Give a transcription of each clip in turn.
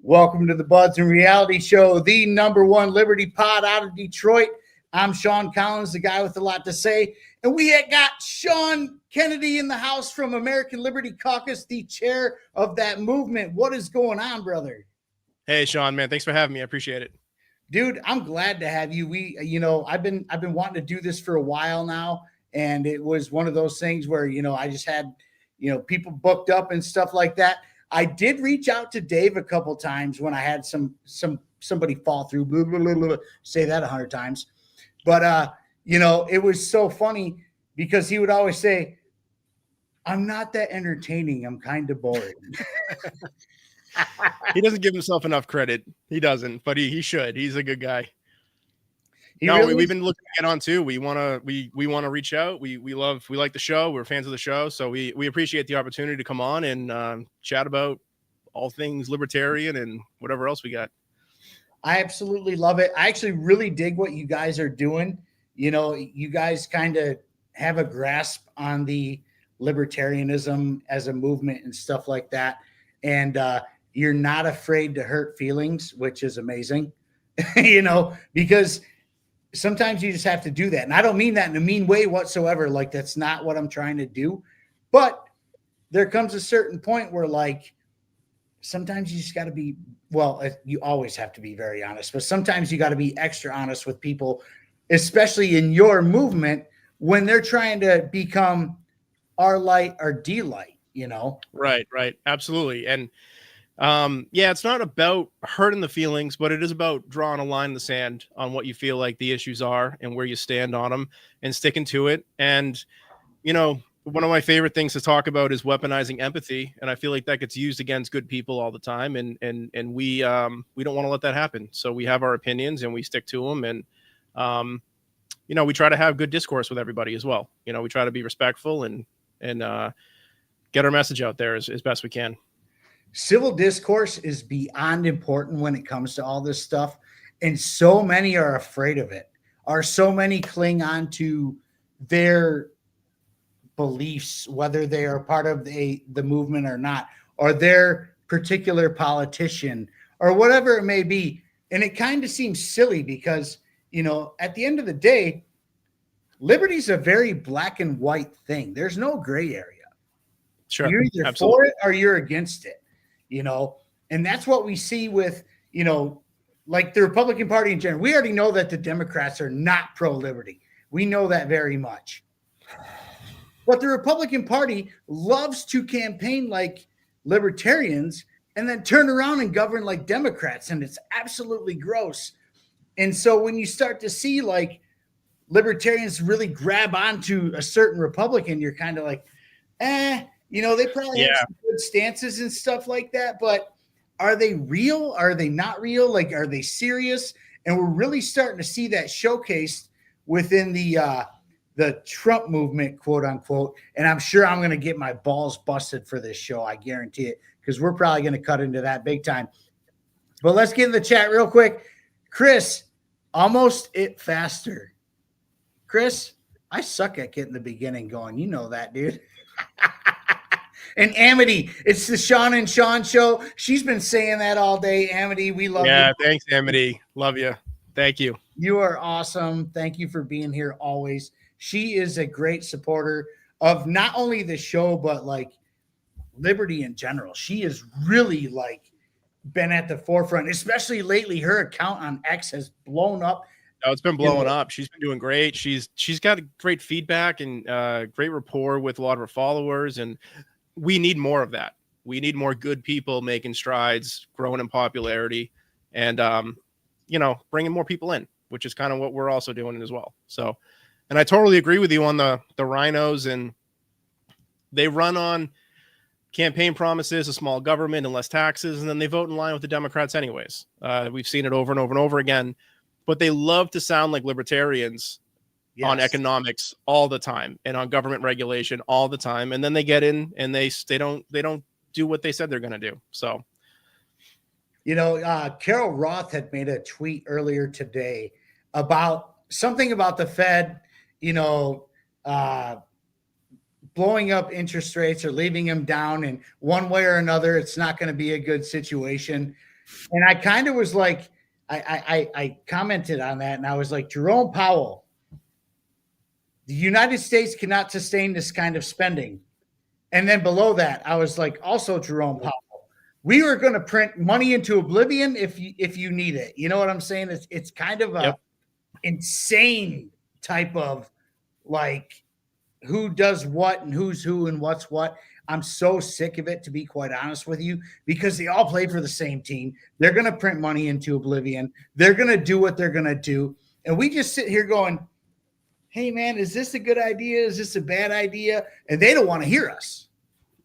Welcome to the Buds and Reality Show, the number one Liberty pod out of Detroit. I'm Sean Collins, the guy with a lot to say. And we had got Sean Kennedy in the house from American Liberty Caucus, the chair of that movement. What is going on, brother? Hey, Sean, man, thanks for having me. I appreciate it. Dude, I'm glad to have you. I've been wanting to do this for a while now. And it was one of those things where, I just had, people booked up and stuff like that. I did reach out to Dave a couple times when I had somebody fall through, blah, blah, blah, blah, say that 100 times. But, it was so funny because he would always say, I'm not that entertaining. I'm kind of boring. He doesn't give himself enough credit. He doesn't, but he should. He's a good guy. We've been looking to get on too. We want to reach out. We like the show. We're fans of the show. So we appreciate the opportunity to come on and chat about all things libertarian and whatever else we got. I absolutely love it. I actually really dig what you guys are doing. You guys kind of have a grasp on the libertarianism as a movement and stuff like that. And you're not afraid to hurt feelings, which is amazing, because sometimes you just have to do that. And I don't mean that in a mean way whatsoever. Like, that's not what I'm trying to do. But there comes a certain point where, like, sometimes you just got to be, you always have to be very honest, but sometimes you got to be extra honest with people, especially in your movement, when they're trying to become our light or D-light, Right. Absolutely. And it's not about hurting the feelings, but it is about drawing a line in the sand on what you feel like the issues are and where you stand on them and sticking to it. And, one of my favorite things to talk about is weaponizing empathy. And I feel like that gets used against good people all the time. And we don't want to let that happen. So we have our opinions and we stick to them. And, we try to have good discourse with everybody as well. We try to be respectful and get our message out there as best we can. Civil discourse is beyond important when it comes to all this stuff. And so many are afraid of it, so many cling on to their beliefs, whether they are part of the movement or not, or their particular politician or whatever it may be. And it kind of seems silly because, at the end of the day, liberty is a very black and white thing. There's no gray area. Sure. You're either for it or you're against it. And that's what we see with, like the Republican Party in general. We already know that the Democrats are not pro-liberty. We know that very much. But the Republican Party loves to campaign like libertarians and then turn around and govern like Democrats. And it's absolutely gross. And so when you start to see like libertarians really grab onto a certain Republican, you're kind of like, they probably have some good stances and stuff like that, but are they real? Are they not real? Like, are they serious? And we're really starting to see that showcased within the Trump movement, quote unquote. And I'm sure I'm going to get my balls busted for this show. I guarantee it, because we're probably going to cut into that big time. But let's get in the chat real quick. Chris, almost it faster. Chris, I suck at getting the beginning going. You know that, dude. And Amity, it's the Sean and Sean show. She's been saying that all day. Amity, we love you. Yeah, thanks, Amity. Love you. Thank you. You are awesome. Thank you for being here always. She is a great supporter of not only the show, but like liberty in general. She has really like been at the forefront, especially lately. Her account on X has blown up. Oh, it's been blowing up. She's been doing great. She's got great feedback and great rapport with a lot of her followers. And we need more of that. We need more good people making strides, growing in popularity, and, bringing more people in, which is kind of what we're also doing as well. So, and I totally agree with you on the rhinos, and they run on campaign promises, a small government and less taxes, and then they vote in line with the Democrats anyways. We've seen it over and over and over again, but they love to sound like libertarians on economics all the time and on government regulation all the time. And then they get in and they don't do what they said they're going to do. So, Carol Roth had made a tweet earlier today about something about the Fed, blowing up interest rates or leaving them down in one way or another. It's not going to be a good situation. And I kind of was like, I commented on that, and I was like, Jerome Powell, the United States cannot sustain this kind of spending. And then below that, I was like, also Jerome Powell, we are going to print money into oblivion if you need it. You know what I'm saying? It's kind of a insane type of like who does what and who's who and what's what. I'm so sick of it, to be quite honest with you, because they all play for the same team. They're going to print money into oblivion. They're going to do what they're going to do. And we just sit here going, hey, man, is this a good idea? Is this a bad idea? And they don't want to hear us.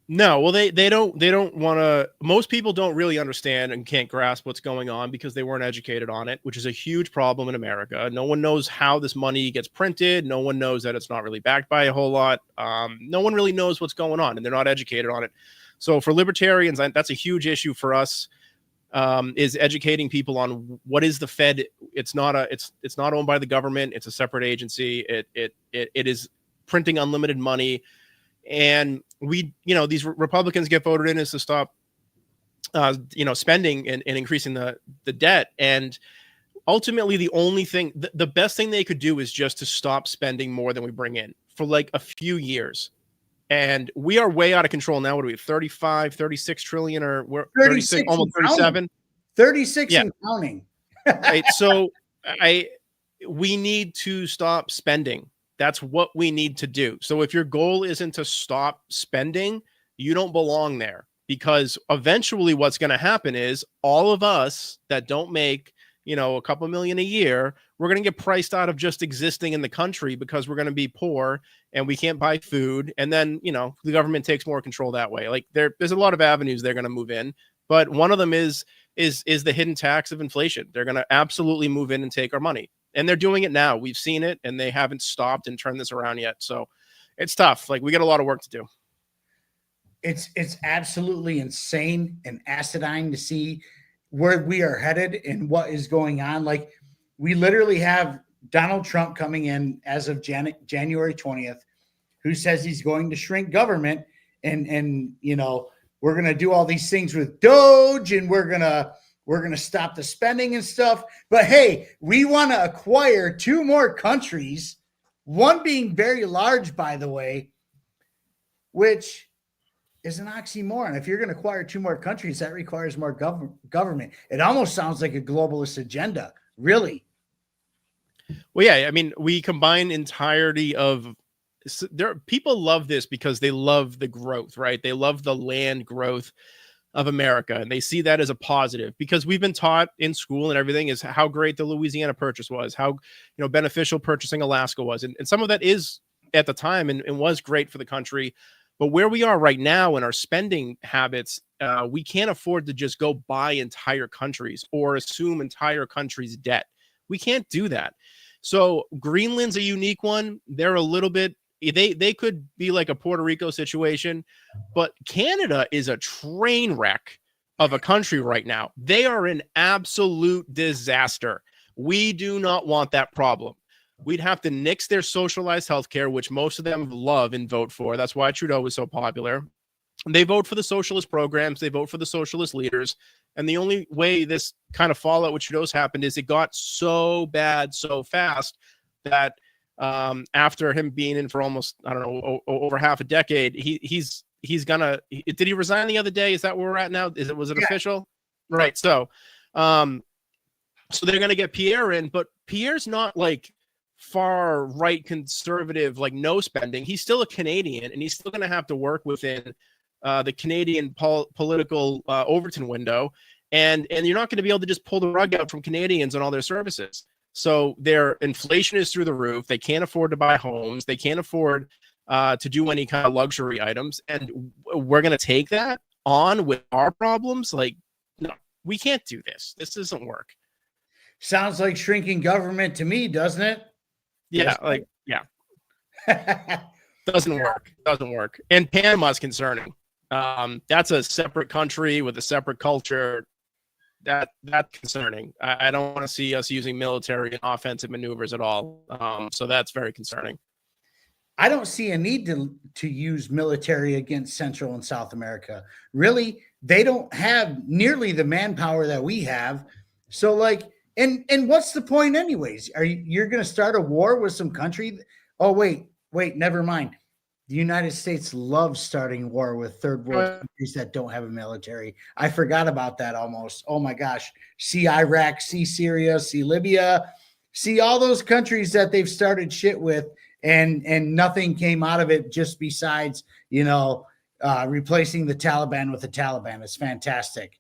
No, well, they don't want to. Most people don't really understand and can't grasp what's going on because they weren't educated on it, which is a huge problem in America. No one knows how this money gets printed. No one knows that it's not really backed by a whole lot. No one really knows what's going on, and they're not educated on it. So for libertarians, that's a huge issue for us. Is educating people on what is the Fed. It's not owned by the government. It's a separate agency. It is printing unlimited money. And these Republicans get voted in is to stop, spending and increasing the debt. And ultimately, the only thing, the best thing they could do is just to stop spending more than we bring in for like a few years. And we are way out of control now. What are we, 35, 36 trillion, or we're 36, almost 37? 36 and counting. Right. So we need to stop spending. That's what we need to do. So if your goal isn't to stop spending, you don't belong there, because eventually what's going to happen is all of us that don't make, a couple million a year, we're going to get priced out of just existing in the country because we're going to be poor and we can't buy food. And then, the government takes more control that way. Like there's a lot of avenues they're going to move in, but one of them is the hidden tax of inflation. They're going to absolutely move in and take our money. And they're doing it now. We've seen it, and they haven't stopped and turned this around yet. So it's tough. Like, we got a lot of work to do. It's absolutely insane and acidine to see where we are headed and what is going on. Like, we literally have Donald Trump coming in as of January 20th, who says he's going to shrink government, and we're going to do all these things with Doge, and we're going to stop the spending and stuff. But hey, we want to acquire 2 more countries, one being very large, by the way, which is an oxymoron. If you're going to acquire 2 more countries, that requires more government. It almost sounds like a globalist agenda, really. Well, yeah, I mean, we combine entirety of people love this because they love the growth, right? They love the land growth of America, and they see that as a positive, because we've been taught in school and everything is how great the Louisiana Purchase was, how beneficial purchasing Alaska was, and some of that is at the time and was great for the country. But where we are right now in our spending habits, we can't afford to just go buy entire countries or assume entire countries' debt. We can't do that. So Greenland's a unique one. They're a little bit, they could be like a Puerto Rico situation, but Canada is a train wreck of a country right now. They are an absolute disaster. We do not want that problem. We'd have to nix their socialized healthcare, which most of them love and vote for. That's why Trudeau was so popular. They vote for the socialist programs. They vote for the socialist leaders. And the only way this kind of fallout with Trudeau's happened is it got so bad so fast that after him being in for almost, I don't know, over half a decade, he's gonna. Did he resign the other day? Is that where we're at now? Was it official? Right. So they're gonna get Pierre in, but Pierre's not like far right conservative, like no spending. He's still a Canadian, and he's still gonna have to work within the Canadian political Overton window, and you're not going to be able to just pull the rug out from Canadians on all their services. So their inflation is through the roof. They can't afford to buy homes. They can't afford to do any kind of luxury items. And we're going to take that on with our problems. Like, no, we can't do this. This doesn't work. Sounds like shrinking government to me, doesn't it? Yeah. Doesn't work. And Panama's concerning. That's a separate country with a separate culture. That's concerning. I don't want to see us using military and offensive maneuvers at all. So that's very concerning. I don't see a need to use military against Central and South America. Really, They don't have nearly the manpower that we have. So like, and what's the point anyways? You're going to start a war with some country? Oh, wait, never mind. The United States loves starting war with third world countries that don't have a military. I forgot about that almost. Oh my gosh. See Iraq, see Syria, see Libya, see all those countries that they've started shit with, and nothing came out of it just besides, replacing the Taliban with the Taliban. It's fantastic.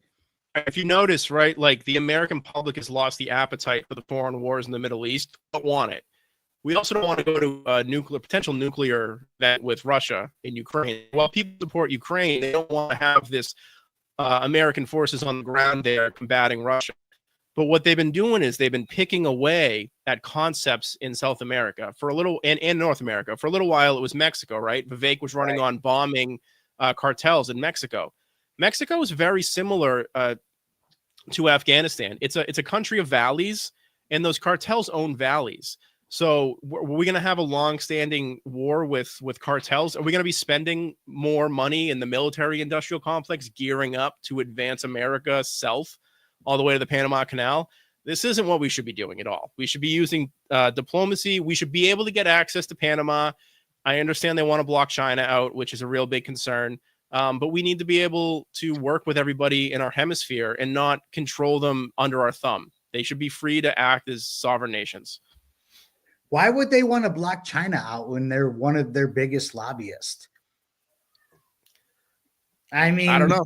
If you notice, right, like the American public has lost the appetite for the foreign wars in the Middle East. Don't want it. We also don't want to go to a potential nuclear event with Russia in Ukraine. While people support Ukraine, they don't want to have this American forces on the ground there combating Russia. But what they've been doing is they've been picking away at concepts in South America for a little, and North America. For a little while, it was Mexico, right? Vivek was running on bombing cartels in Mexico. Mexico is very similar to Afghanistan. It's a country of valleys, and those cartels own valleys. So are we going to have a long-standing war with cartels? Are we going to be spending more money in the military-industrial complex gearing up to advance America south all the way to the Panama Canal? This isn't what we should be doing at all. We should be using diplomacy. We should be able to get access to Panama. I understand they want to block China out, which is a real big concern. But we need to be able to work with everybody in our hemisphere and not control them under our thumb. They should be free to act as sovereign nations. Why would they want to block China out when they're one of their biggest lobbyists? I mean, I don't know.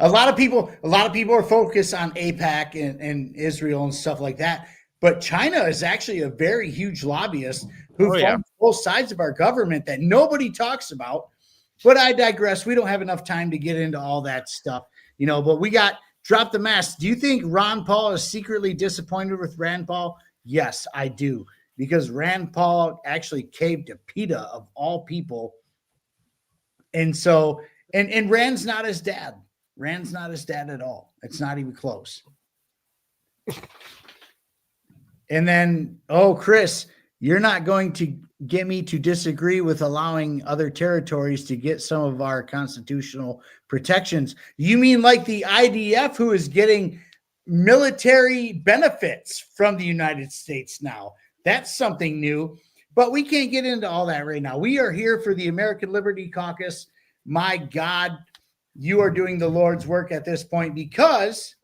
A lot of people are focused on AIPAC and Israel and stuff like that. But China is actually a very huge lobbyist who funds both sides of our government that nobody talks about. But I digress. We don't have enough time to get into all that stuff, but we got drop the mask. Do you think Ron Paul is secretly disappointed with Rand Paul? Yes, I do. Because Rand Paul actually caved to PETA of all people. And so, and Rand's not his dad. Rand's not his dad at all. It's not even close. And then, Chris, you're not going to get me to disagree with allowing other territories to get some of our constitutional protections. You mean like the IDF, who is getting military benefits from the United States now? That's something new, but we can't get into all that right now. We are here for the American Liberty Caucus. My God, you are doing the Lord's work at this point because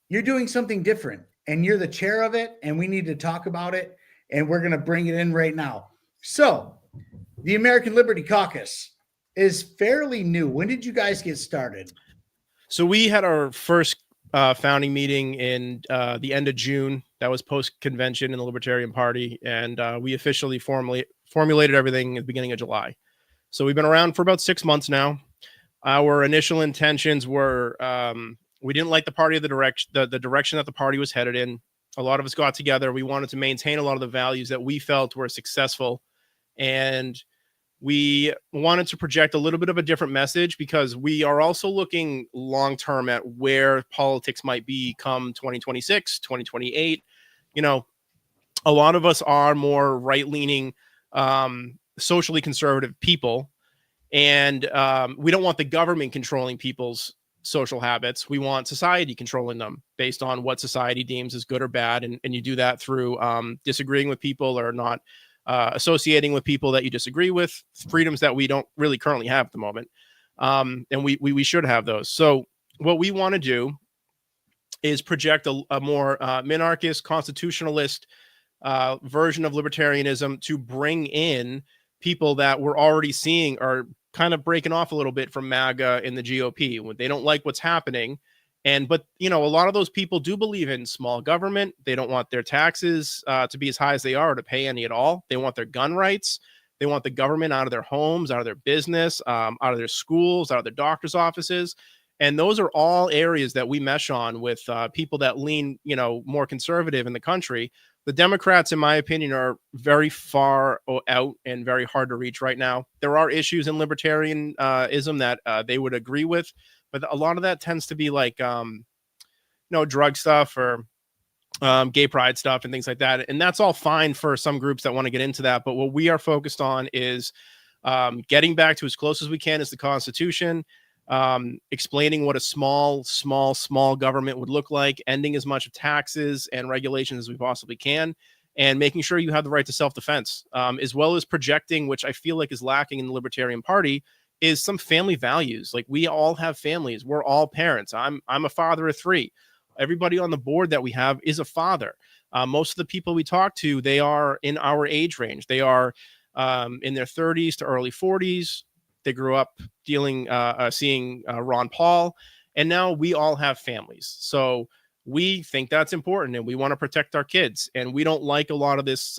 you're doing something different and you're the chair of it, and we need to talk about it. And we're going to bring it in right now. So the American Liberty Caucus is fairly new. When did you guys get started? So we had our first founding meeting in the end of June. That was post-convention in the Libertarian Party. And we officially formulated everything at the beginning of July. So we've been around for about 6 months now. Our initial intentions were we didn't like the party, the direction that the party was headed in. A lot of us got together. We wanted to maintain a lot of the values that we felt were successful. And we wanted to project a little bit of a different message because we are also looking long-term at where politics might be come 2026, 2028. A lot of us are more right-leaning, socially conservative people. And we don't want the government controlling people's social habits. We want society controlling them based on what society deems as good or bad. And you do that through disagreeing with people or not associating with people that you disagree with, freedoms that we don't really currently have at the moment. And we should have those. So what we want to do is project a more minarchist, constitutionalist version of libertarianism to bring in people that we're already seeing are kind of breaking off a little bit from MAGA in the GOP when they don't like what's happening. But a lot of those people do believe in small government. They don't want their taxes to be as high as they are or to pay any at all. They want their gun rights. They want the government out of their homes, out of their business, out of their schools, out of their doctor's offices. And those are all areas that we mesh on with people that lean, more conservative in the country. The Democrats, in my opinion, are very far out and very hard to reach right now. There are issues in libertarianism that they would agree with, but a lot of that tends to be like, drug stuff or gay pride stuff and things like that. And that's all fine for some groups that want to get into that. But what we are focused on is Getting back to as close as we can is the Constitution, explaining what a small government would look like, ending as much of taxes and regulations as we possibly can, and making sure you have the right to self-defense, as well as projecting, which I feel like is lacking in the Libertarian Party, is some family values. Like, we all have families. We're all parents. I'm a father of 3. Everybody on the board that we have is a father. Most of the people we talk to, they are in our age range. They are in their 30s to early 40s. They grew up seeing Ron Paul, and now we all have families. So we think that's important, and we want to protect our kids. And we don't like a lot of this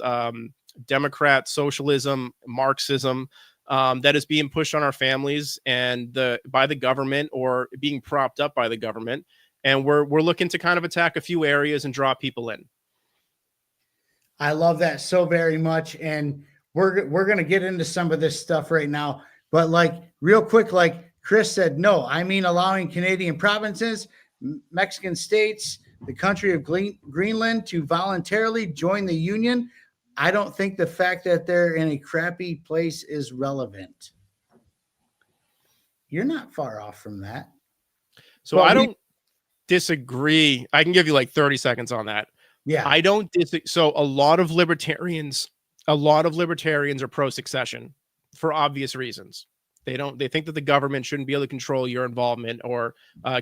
Democrat socialism, Marxism that is being pushed on our families and by the government, or being propped up by the government. And we're looking to kind of attack a few areas and draw people in. I love that so very much, and we're gonna get into some of this stuff right now. But like real quick, like Chris said, no, I mean allowing Canadian provinces, Mexican states, the country of Greenland to voluntarily join the union. I don't think the fact that they're in a crappy place is relevant. You're not far off from that. So but I don't disagree. I can give you like 30 seconds on that. Yeah. I don't disagree. So a lot of libertarians are pro-succession for obvious reasons. They think that the government shouldn't be able to control your involvement or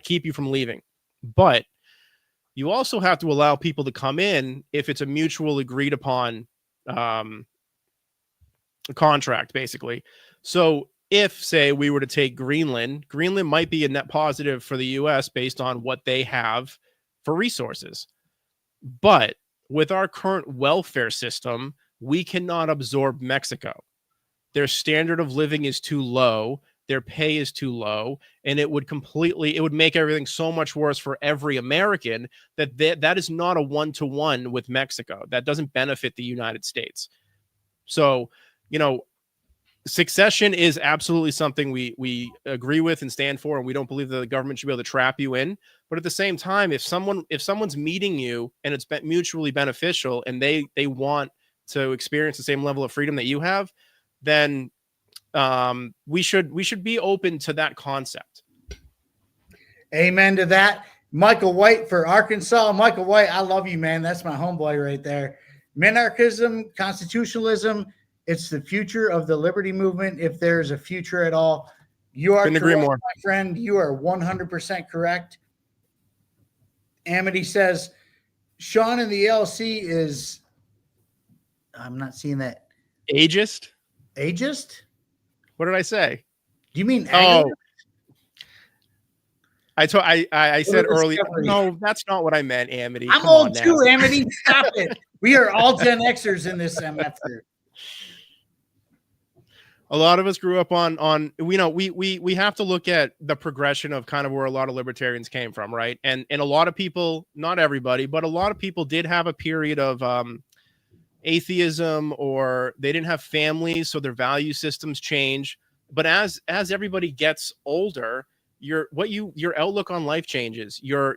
keep you from leaving. But you also have to allow people to come in if it's a mutual agreed upon contract, basically. So if, say, we were to take Greenland might be a net positive for the US based on what they have for resources. But with our current welfare system, we cannot absorb Mexico. Their standard of living is too low. Their pay is too low, and it would make everything so much worse for every American that is not a one-to-one with Mexico. That doesn't benefit the United States. So, succession is absolutely something we agree with and stand for, and we don't believe that the government should be able to trap you in. But at the same time, if someone's meeting you and it's mutually beneficial, and they want to experience the same level of freedom that you have, then we should be open to that concept. Amen to that. Michael White for Arkansas. Michael White, I love you, man. That's my homeboy right there. Minarchism, constitutionalism, it's the future of the liberty movement, if there's a future at all. You are correct, agree more, my friend. You are 100% correct. Amity says, Sean in the LC is, I'm not seeing that. Ageist? Ageist? What did I say? Do you mean I said earlier. No, that's not what I meant, Amity. I'm old too, Amity. Stop it. We are all Gen Xers in this MF group. A lot of us grew up on we have to look at the progression of kind of where a lot of libertarians came from, right? And a lot of people, not everybody, but a lot of people did have a period of atheism, or they didn't have families, so their value systems change. But as everybody gets older, your outlook on life changes, your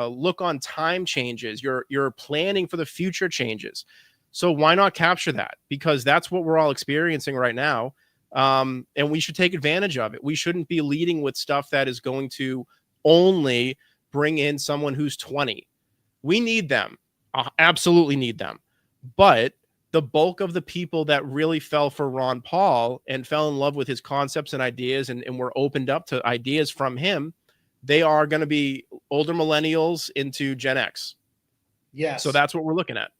look on time changes, your planning for the future changes. So why not capture that? Because that's what we're all experiencing right now, and we should take advantage of it. We shouldn't be leading with stuff that is going to only bring in someone who's 20. We need them, absolutely need them. But the bulk of the people that really fell for Ron Paul and fell in love with his concepts and ideas and were opened up to ideas from him, they are going to be older millennials into Gen X. Yes. So that's what we're looking at.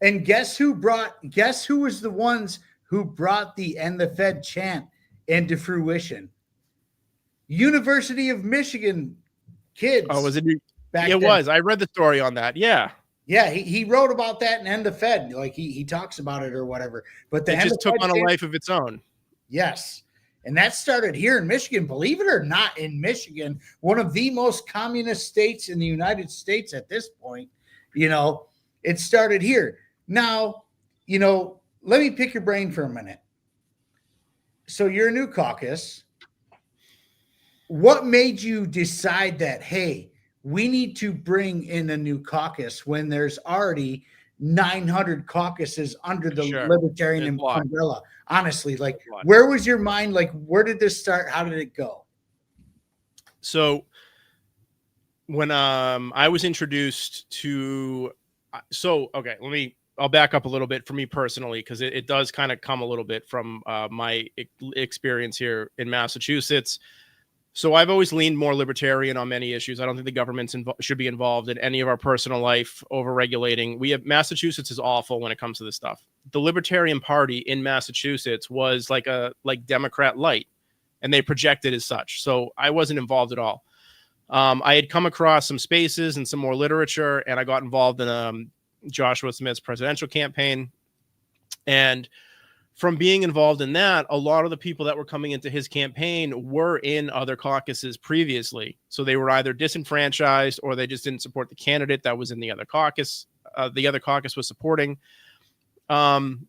And guess who was the ones who brought the "End the Fed" chant into fruition? University of Michigan kids. Oh, was it? It was. I read the story on that. Yeah. Yeah, he wrote about that in End the Fed. Like he talks about it or whatever. But it just took on a life of its own. Yes. And that started here in Michigan. Believe it or not, in Michigan, one of the most communist states in the United States at this point, it started here. Now, let me pick your brain for a minute. So you're a new caucus. What made you decide that, hey, we need to bring in a new caucus when there's already 900 caucuses under the Sure. libertarian There's a lot. umbrella. Honestly, like, There's a lot. where was your mind? Like, where did this start? How did it go? So when I was introduced to, okay, I'll back up a little bit for me personally, because it does kind of come a little bit from my experience here in Massachusetts. So I've always leaned more libertarian on many issues. I don't think the government should be involved in any of our personal life, over-regulating. Massachusetts is awful when it comes to this stuff. The Libertarian Party in Massachusetts was like Democrat light, and they projected as such. So I wasn't involved at all. I had come across some spaces and some more literature, and I got involved in Joshua Smith's presidential campaign. And from being involved in that, a lot of the people that were coming into his campaign were in other caucuses previously. So they were either disenfranchised or they just didn't support the candidate that was in the other caucus. The other caucus was supporting. And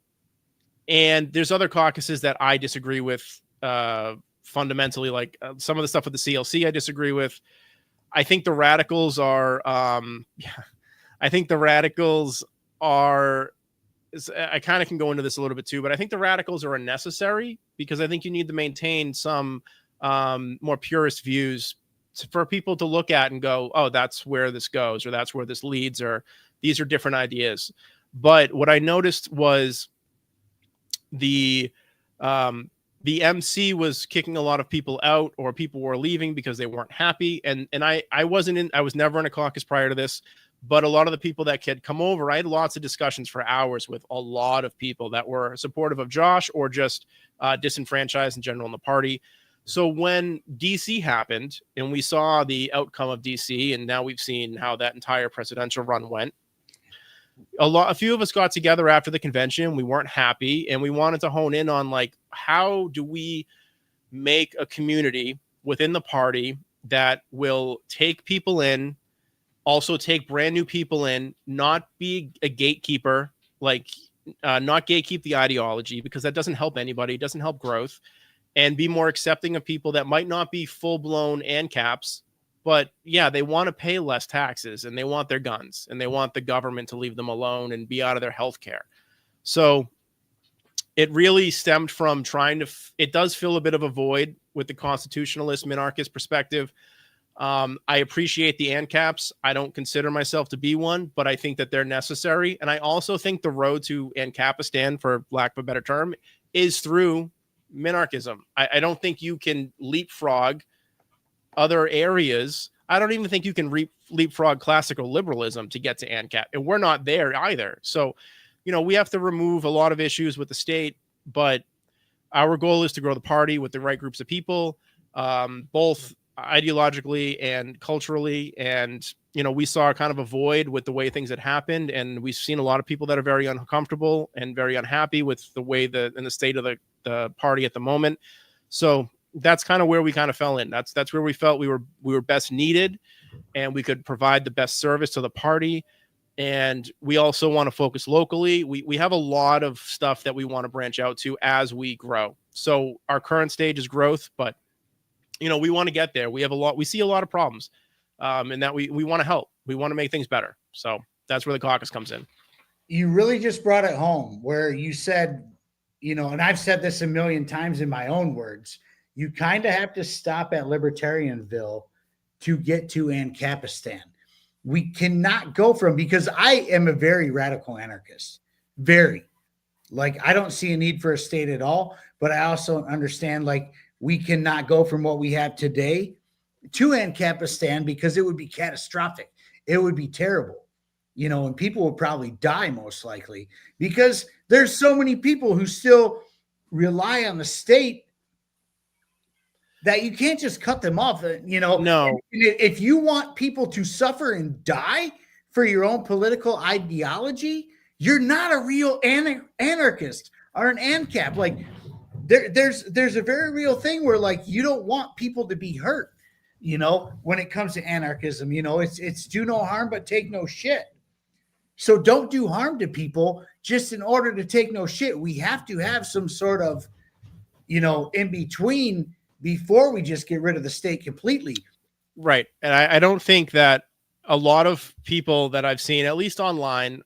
there's other caucuses that I disagree with fundamentally, like some of the stuff with the CLC I disagree with. I think the radicals are, I kind of can go into this a little bit too, but I think the radicals are unnecessary, because I think you need to maintain some more purist views for people to look at and go, oh, that's where this goes, or that's where this leads, or these are different ideas. But what I noticed was the MC was kicking a lot of people out, or people were leaving because they weren't happy. And I was never in a caucus prior to this. But a lot of the people that had come over, I had lots of discussions for hours with a lot of people that were supportive of Josh or just disenfranchised in general in the party. So when DC happened and we saw the outcome of DC, and now we've seen how that entire presidential run went, a few of us got together after the convention. We weren't happy, and we wanted to hone in on, like, how do we make a community within the party that will take people in, also take brand new people in, not be a gatekeeper, not gatekeep the ideology, because that doesn't help anybody. It doesn't help growth, and be more accepting of people that might not be full-blown ANCAPs, but yeah, they want to pay less taxes, and they want their guns, and they want the government to leave them alone and be out of their health care. So it really stemmed from trying to, it does fill a bit of a void with the constitutionalist minarchist perspective. I appreciate the ANCAPs. I don't consider myself to be one, but I think that they're necessary. And I also think the road to ANCAPistan, for lack of a better term, is through minarchism. I don't think you can leapfrog other areas. I don't even think you can leapfrog classical liberalism to get to ANCAP. And we're not there either. So, we have to remove a lot of issues with the state, but our goal is to grow the party with the right groups of people, both ideologically and culturally. And we saw kind of a void with the way things had happened, and we've seen a lot of people that are very uncomfortable and very unhappy with the way and the state of the party at the moment. So that's kind of where we kind of fell in. That's where we felt we were best needed, and we could provide the best service to the party. And we also want to focus locally. We have a lot of stuff that we want to branch out to as we grow. So our current stage is growth, but we want to get there. We see a lot of problems, and that we want to help. We want to make things better. So that's where the caucus comes in. You really just brought it home, where you said, and I've said this a million times in my own words, you kind of have to stop at Libertarianville to get to ANCAPistan. We cannot go because I am a very radical anarchist. Very. I don't see a need for a state at all, but I also understand, we cannot go from what we have today to ANCAPistan, because it would be catastrophic. It would be terrible, and people would probably die, most likely, because there's so many people who still rely on the state that you can't just cut them off. No. If you want people to suffer and die for your own political ideology, you're not a real anarchist or an ANCAP. There's a very real thing where you don't want people to be hurt, when it comes to anarchism. It's do no harm but take no shit. So don't do harm to people just in order to take no shit. We have to have some sort of, in between before we just get rid of the state completely. Right. And I don't think that a lot of people that I've seen, at least online,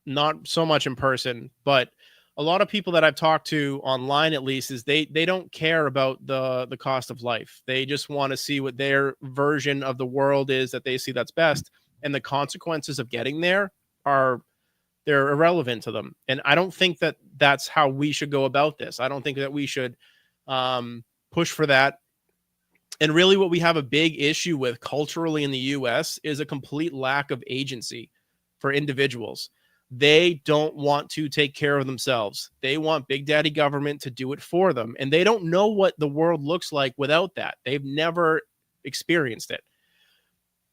not so much in person, but a lot of people that I've talked to online, at least, is they don't care about the cost of life. They just want to see what their version of the world is that they see that's best, and the consequences of getting there they're irrelevant to them. And I don't think that that's how we should go about this. I don't think that we should push for that. And really, what we have a big issue with culturally in the U.S. is a complete lack of agency for individuals. They don't want to take care of themselves. They want big daddy government to do it for them. And they don't know what the world looks like without that. They've never experienced it.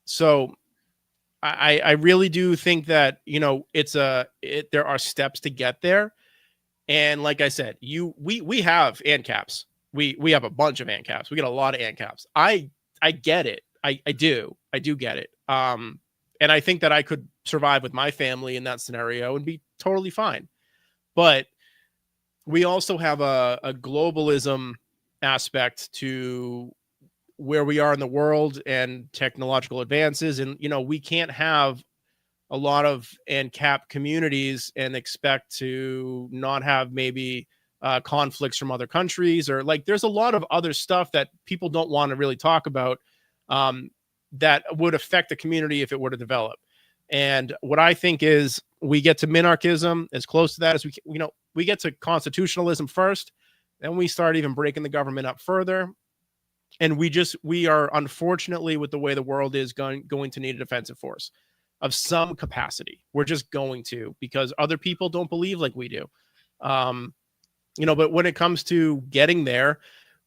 So I really do think that, you know, there are steps to get there. And like I said, we have ANCAPs. We have a bunch of ANCAPs. We get a lot of ANCAPs. I get it. I do get it. And I think that I could survive with my family in that scenario and be totally fine. But we also have a globalism aspect to where we are in the world and technological advances. And, you know, we can't have a lot of ANCAP communities and expect to not have maybe conflicts from other countries, or like there's a lot of other stuff that people don't want to really talk about that would affect the community if it were to develop. And what I think is we get to minarchism as close to that as we get to constitutionalism first, then we start even breaking the government up further. And we are unfortunately, with the way the world is going to need a defensive force of some capacity. We're just going to, because other people don't believe like we do. But when it comes to getting there,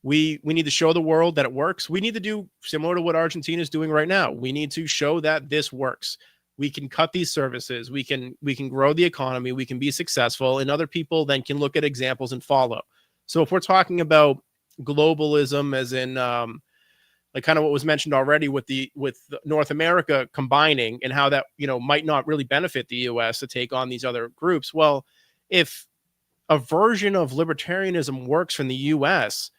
we need to show the world that it works. We need to do similar to what Argentina is doing right now. We need to show that this works. We can cut these services. We can grow the economy. We can be successful, and other people then can look at examples and follow. So if we're talking about globalism, as in like kind of what was mentioned already with North America combining, and how that might not really benefit the U.S. to take on these other groups. Well, if a version of libertarianism works from the U.S.,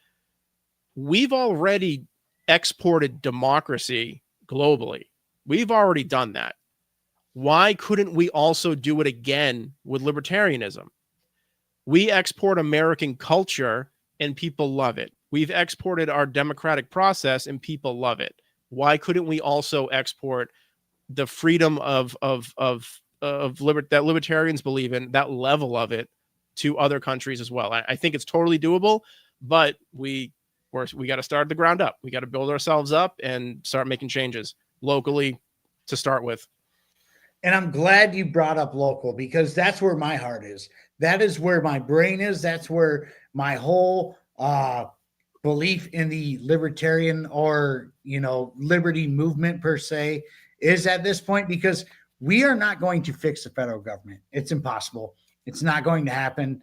we've already exported democracy globally. We've already done that. Why couldn't we also do it again with libertarianism? We export American culture and people love it. We've exported our democratic process and people love it. Why couldn't we also export the freedom that libertarians believe in, that level of it, to other countries as well? I think it's totally doable, but we got to start at the ground up. We got to build ourselves up and start making changes locally to start with. And I'm glad you brought up local, because that's where my heart is. That is where my brain is. That's where my whole belief in the libertarian or, liberty movement per se is at this point, because we are not going to fix the federal government. It's impossible. It's not going to happen.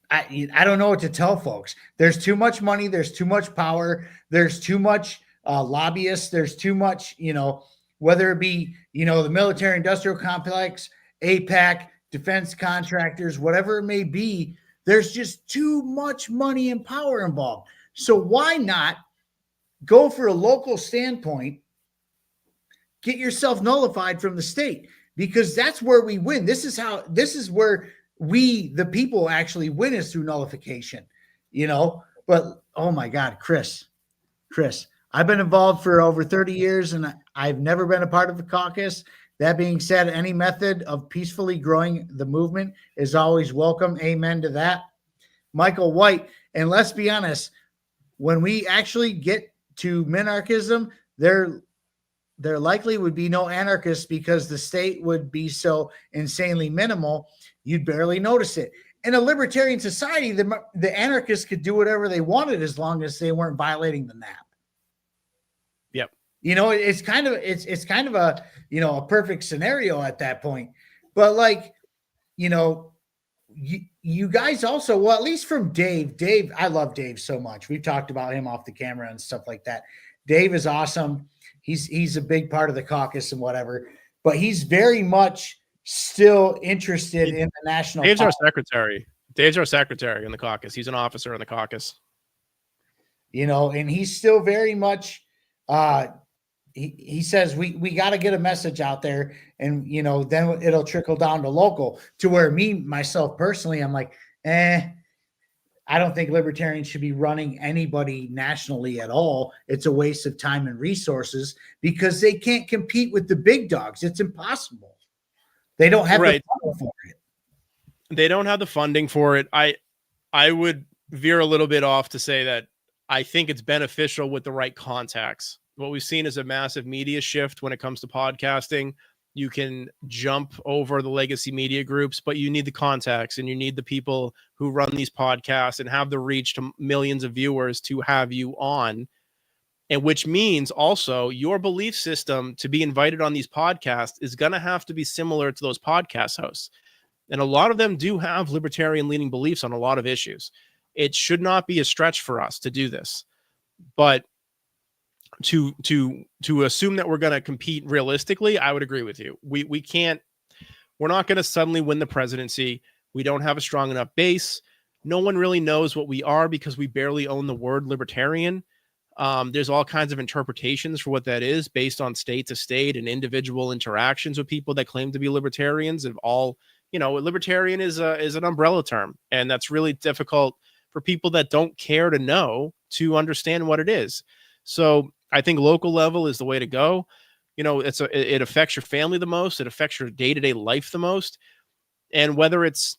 I don't know what to tell folks. There's too much money. There's too much power. There's too much lobbyists. There's too much, whether it be, the military industrial complex, APAC, defense contractors, whatever it may be. There's just too much money and power involved. So why not go for a local standpoint, get yourself nullified from the state? Because that's where we win. This is where we, the people, actually win, is through nullification, But oh my God, Chris, I've been involved for over 30 years and I've never been a part of the caucus. That being said, any method of peacefully growing the movement is always welcome. Amen to that. Michael White. And let's be honest, when we actually get to minarchism, there likely would be no anarchists, because the state would be so insanely minimal, you'd barely notice it. In a libertarian society, the anarchists could do whatever they wanted as long as they weren't violating the NAP. Yep. It's kind of a, a perfect scenario at that point. But you guys also, well, at least from Dave, I love Dave so much. We've talked about him off the camera and stuff like that. Dave is awesome. He's a big part of the caucus and whatever, but he's very much still interested in the national. Dave's our secretary. Dave's our secretary in the caucus. He's an officer in the caucus. And he's still very much, he says we got to get a message out there, and then it'll trickle down to local, to where myself personally, I'm like, I don't think libertarians should be running anybody nationally at all. It's a waste of time and resources because they can't compete with the big dogs. It's impossible. They don't have the funding for it. They don't have the funding for it. I would veer a little bit off to say that I think it's beneficial with the right contacts. What we've seen is a massive media shift when it comes to podcasting. You can jump over the legacy media groups, but you need the contacts and you need the people who run these podcasts and have the reach to millions of viewers to have you on. And which means also your belief system to be invited on these podcasts is going to have to be similar to those podcast hosts. And a lot of them do have libertarian leaning beliefs on a lot of issues. It should not be a stretch for us to do this. But to assume that we're going to compete realistically, I would agree with you. We're not going to suddenly win the presidency. We don't have a strong enough base. No one really knows what we are because we barely own the word libertarian. There's all kinds of interpretations for what that is based on state to state and individual interactions with people that claim to be libertarians. And all, libertarian is an umbrella term, and that's really difficult for people that don't care to know to understand what it is. So I think local level is the way to go. It affects your family the most. It affects your day-to-day life the most. And whether it's,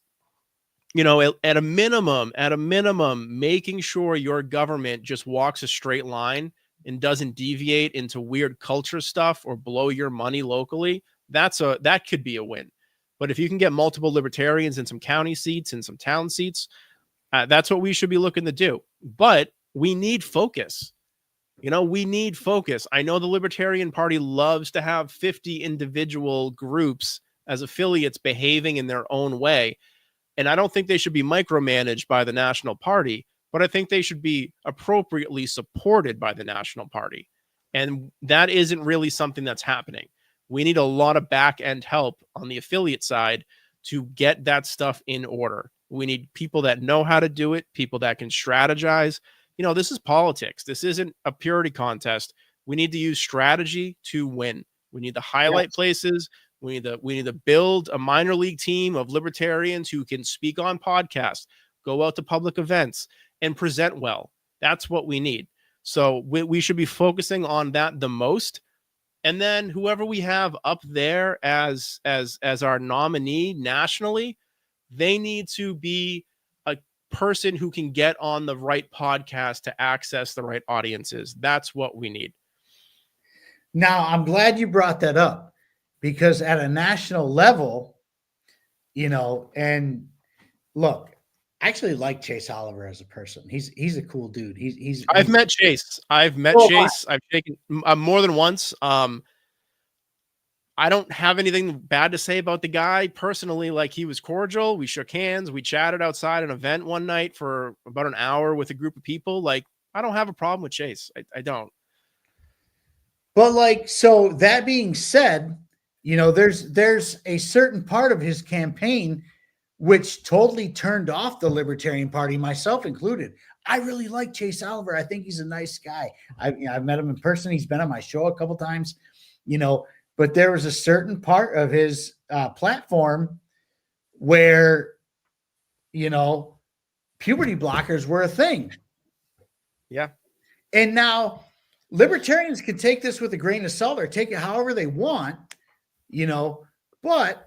at a minimum, making sure your government just walks a straight line and doesn't deviate into weird culture stuff or blow your money locally, that could be a win. But if you can get multiple libertarians in some county seats and some town seats, that's what we should be looking to do. But we need focus. We need focus. I know the Libertarian Party loves to have 50 individual groups as affiliates behaving in their own way. And I don't think they should be micromanaged by the National Party, but I think they should be appropriately supported by the National Party. And that isn't really something that's happening. We need a lot of back end help on the affiliate side to get that stuff in order. We need people that know how to do it, people that can strategize. This is politics. This isn't a purity contest. We need to use strategy to win. We need to highlight places. We need to build a minor league team of libertarians who can speak on podcasts, go out to public events, and present well. That's what we need. So we should be focusing on that the most. And then whoever we have up there as our nominee nationally, they need to be a person who can get on the right podcast to access the right audiences. That's what we need. Now, I'm glad you brought that up, because at a national level, and look, I actually like Chase Oliver as a person. He's a cool dude. I've met Chase. I've shaken more than once. I don't have anything bad to say about the guy personally. Like, he was cordial. We shook hands. We chatted outside an event one night for about an hour with a group of people. Like, I don't have a problem with Chase. I don't. But so that being said, there's a certain part of his campaign which totally turned off the Libertarian Party, myself included. I really like Chase Oliver. I think he's a nice guy. I've met him in person. He's been on my show a couple times, but there was a certain part of his platform where, puberty blockers were a thing. Yeah. And now libertarians can take this with a grain of salt or take it however they want, but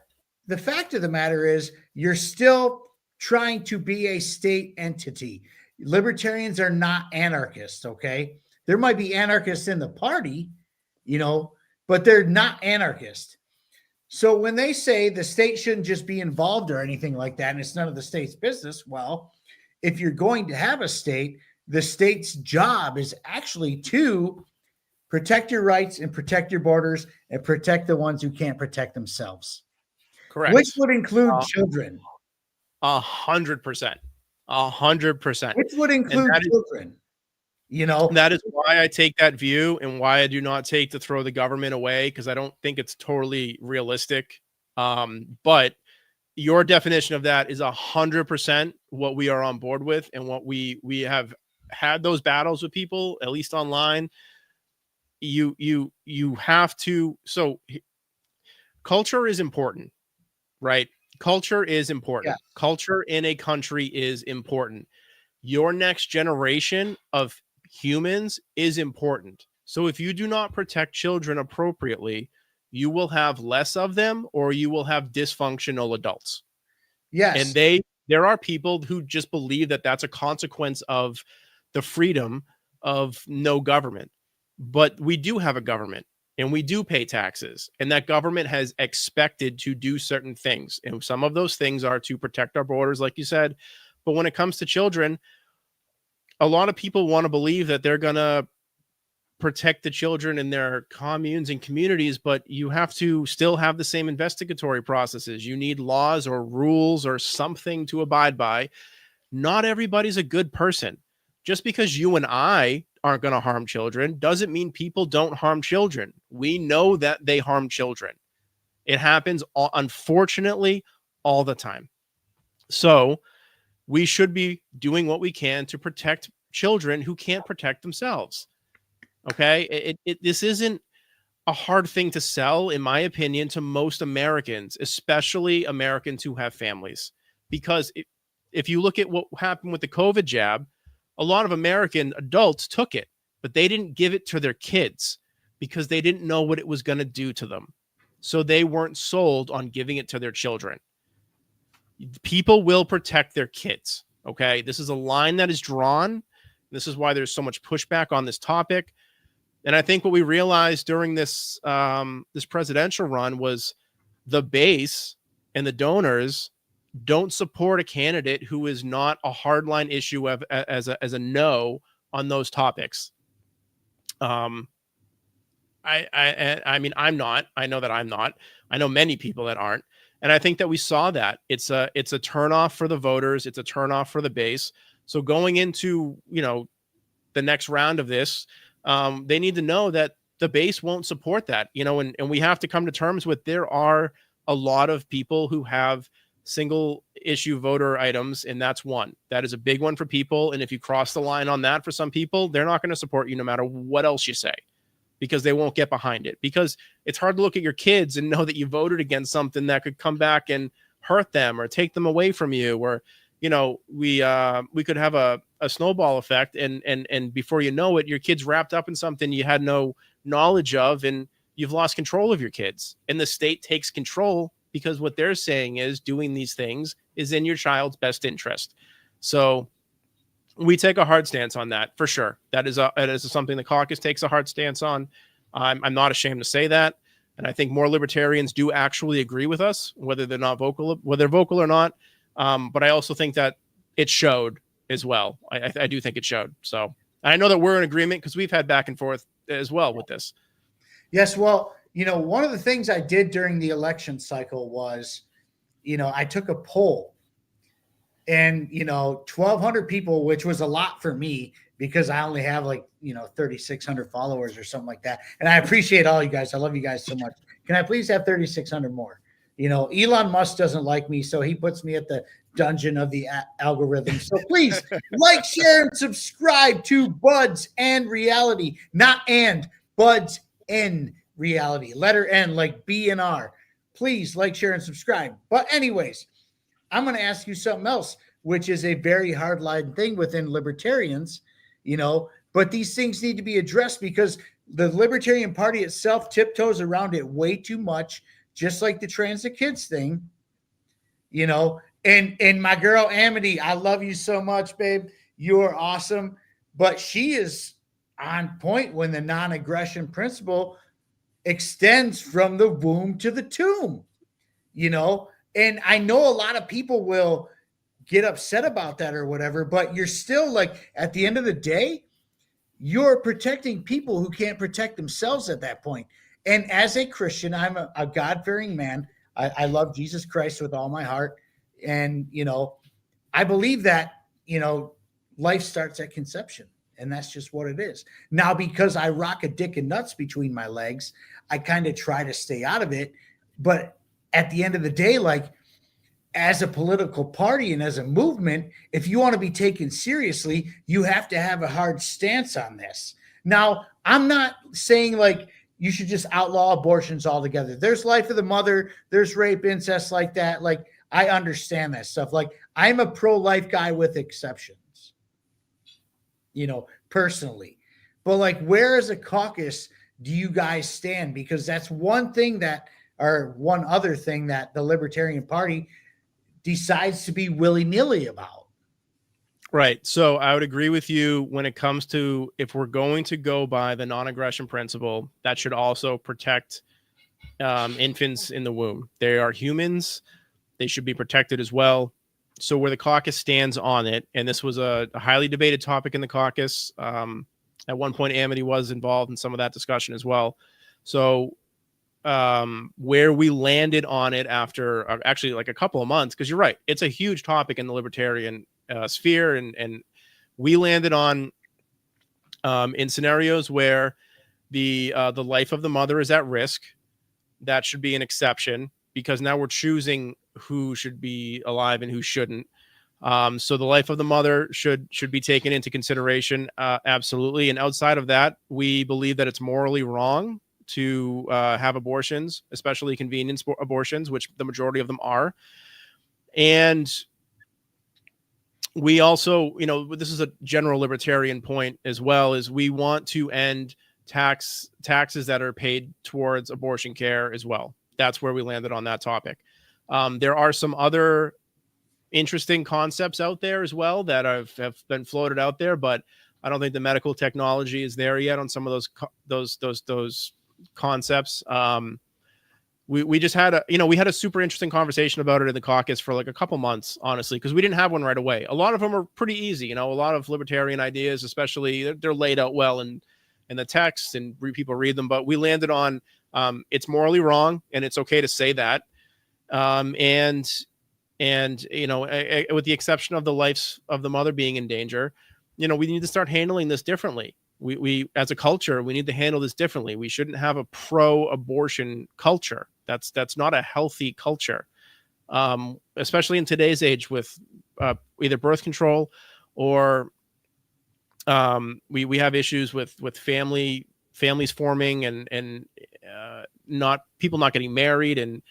the fact of the matter is you're still trying to be a state entity. Libertarians are not anarchists, okay? There might be anarchists in the party, but they're not anarchists. So when they say the state shouldn't just be involved or anything like that, and it's none of the state's business, well, if you're going to have a state, the state's job is actually to protect your rights and protect your borders and protect the ones who can't protect themselves. Correct. Which would include children. 100%. 100%. Which would include children. That is why I take that view and why I do not take to throw the government away, because I don't think it's totally realistic. But your definition of that is 100% what we are on board with, and what we have had those battles with people, at least online. you have to. So culture is important, right? Culture is important. Yeah. Culture in a country is important. Your next generation of humans is important. So if you do not protect children appropriately, you will have less of them, or you will have dysfunctional adults. And Yes. there are people who just believe that that's a consequence of the freedom of no government. But we do have a government, and we do pay taxes, and that government has expected to do certain things. And some of those things are to protect our borders, like you said. But when it comes to children, a lot of people want to believe that they're going to protect the children in their communes and communities, but you have to still have the same investigatory processes. You need laws or rules or something to abide by. Not everybody's a good person. Just because you and I aren't going to harm children doesn't mean people don't harm children. We know that they harm children. It happens, unfortunately, all the time. So we should be doing what we can to protect children who can't protect themselves. Okay. This isn't a hard thing to sell, in my opinion, to most Americans, especially Americans who have families. Because if you look at what happened with the COVID jab, a lot of American adults took it, but they didn't give it to their kids because they didn't know what it was going to do to them. So they weren't sold on giving it to their children. People will protect their kids. Okay. This is a line that is drawn. This is why there's so much pushback on this topic. And I think what we realized during this this presidential run was the base and the donors don't support a candidate who is not a hardline issue as a no on those topics. I mean, I'm not. I know that I'm not. I know many people that aren't. And I think that we saw that it's a turnoff for the voters. It's a turnoff for the base. So going into, the next round of this, they need to know that the base won't support that, and we have to come to terms with, there are a lot of people who have single issue voter items, and that's one. That is a big one for people. And if you cross the line on that, for some people, they're not going to support you no matter what else you say, because they won't get behind it. Because it's hard to look at your kids and know that you voted against something that could come back and hurt them or take them away from you, or we could have a snowball effect, and before you know it, your kid's wrapped up in something you had no knowledge of, and you've lost control of your kids. And the state takes control because what they're saying is doing these things is in your child's best interest. So we take a hard stance on that, for sure. That is something the caucus takes a hard stance on. I'm not ashamed to say that. And I think more libertarians do actually agree with us, whether they're vocal or not. But I also think that it showed as well. I do think it showed. So I know that we're in agreement because we've had back and forth as well with this. Yes. Well, one of the things I did during the election cycle was, I took a poll, and, 1,200 people, which was a lot for me because I only have 3,600 followers or something like that. And I appreciate all you guys. I love you guys so much. Can I please have 3,600 more? Elon Musk doesn't like me, so he puts me at the dungeon of the algorithm. So please like, share, and subscribe to Buds and Reality, not and Buds in Reality. Letter N, like B and R. Please like, share, and subscribe. But anyways, I'm going to ask you something else, which is a very hardline thing within libertarians, but these things need to be addressed because the Libertarian Party itself tiptoes around it way too much, just like the transit kids thing, and my girl Amity, I love you so much, babe. You are awesome. But she is on point when the non-aggression principle extends from the womb to the tomb, and I know a lot of people will get upset about that or whatever, but you're still at the end of the day, you're protecting people who can't protect themselves at that point. And as a Christian, I'm a God-fearing man. I love Jesus Christ with all my heart. And, I believe that, life starts at conception. And that's just what it is. Now, because I rock a dick and nuts between my legs, I kind of try to stay out of it. But at the end of the day, as a political party and as a movement, if you want to be taken seriously, you have to have a hard stance on this. Now, I'm not saying like you should just outlaw abortions altogether. There's life of the mother, there's rape, incest like that. Like, I understand that stuff. Like, I'm a pro-life guy with exceptions, personally. But like, where as a caucus do you guys stand? Because that's one thing that, or one other thing that the Libertarian Party decides to be willy-nilly about. Right. So I would agree with you when it comes to, if we're going to go by the non-aggression principle, that should also protect infants in the womb. They are humans. They should be protected as well. So where the caucus stands on it, and this was a highly debated topic in the caucus. At one point, Amity was involved in some of that discussion as well. So where we landed on it after actually like a couple of months, because you're right, it's a huge topic in the libertarian sphere, and we landed on in scenarios where the life of the mother is at risk. That should be an exception, because now we're choosing who should be alive and who shouldn't. So the life of the mother should be taken into consideration, absolutely. And outside of that, we believe that it's morally wrong to have abortions, especially convenience abortions, which the majority of them are. And we also, this is a general libertarian point as well, is we want to end taxes that are paid towards abortion care as well. That's where we landed on that topic. There are some other interesting concepts out there as well that have been floated out there, but I don't think the medical technology is there yet on some of those concepts. We just had a super interesting conversation about it in the caucus for like a couple months, honestly, because we didn't have one right away. A lot of them are pretty easy. A lot of libertarian ideas, especially, they're laid out well in the text, and people read them, but we landed on it's morally wrong, and it's okay to say that. And with the exception of the lives of the mother being in danger, we need to start handling this differently. We as a culture, we need to handle this differently. We shouldn't have a pro-abortion culture. That's not a healthy culture, especially in today's age with either birth control or we have issues with families forming and not people not getting married, and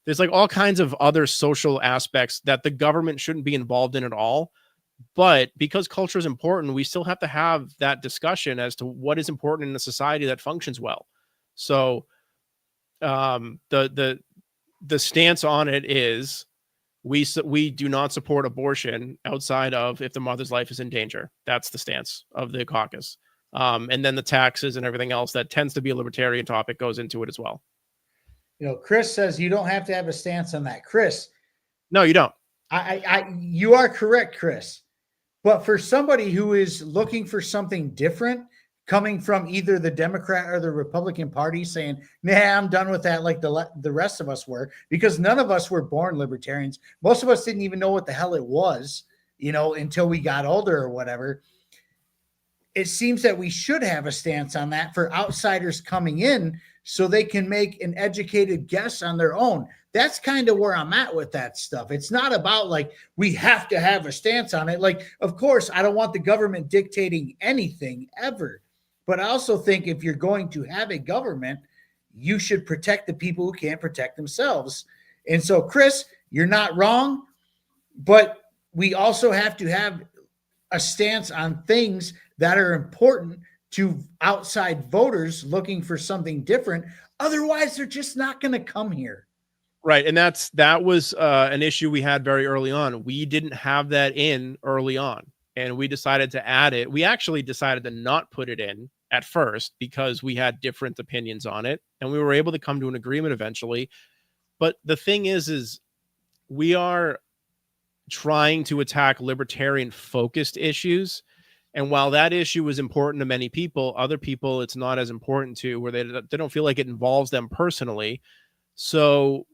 there's like all kinds of other social aspects that the government shouldn't be involved in at all. But because culture is important, we still have to have that discussion as to what is important in a society that functions well. So the stance on it is we do not support abortion outside of if the mother's life is in danger. That's the stance of the caucus. And then the taxes and everything else that tends to be a libertarian topic goes into it as well. Chris says you don't have to have a stance on that. Chris. No, you don't. You are correct, Chris. But for somebody who is looking for something different, coming from either the Democrat or the Republican Party, saying, nah, I'm done with that, like the rest of us were, because none of us were born libertarians. Most of us didn't even know what the hell it was, until we got older or whatever. It seems that we should have a stance on that for outsiders coming in so they can make an educated guess on their own. That's kind of where I'm at with that stuff. It's not about like, we have to have a stance on it. Like, of course, I don't want the government dictating anything ever. But I also think if you're going to have a government, you should protect the people who can't protect themselves. And so, Chris, you're not wrong, but we also have to have a stance on things that are important to outside voters looking for something different. Otherwise, they're just not going to come here. Right. And that was an issue we had very early on. We didn't have that in early on, and we decided to add it. We actually decided to not put it in at first because we had different opinions on it, and we were able to come to an agreement eventually. But the thing is we are trying to attack libertarian focused issues. And while that issue is important to many people, other people it's not as important to, where they don't feel like it involves them personally. So,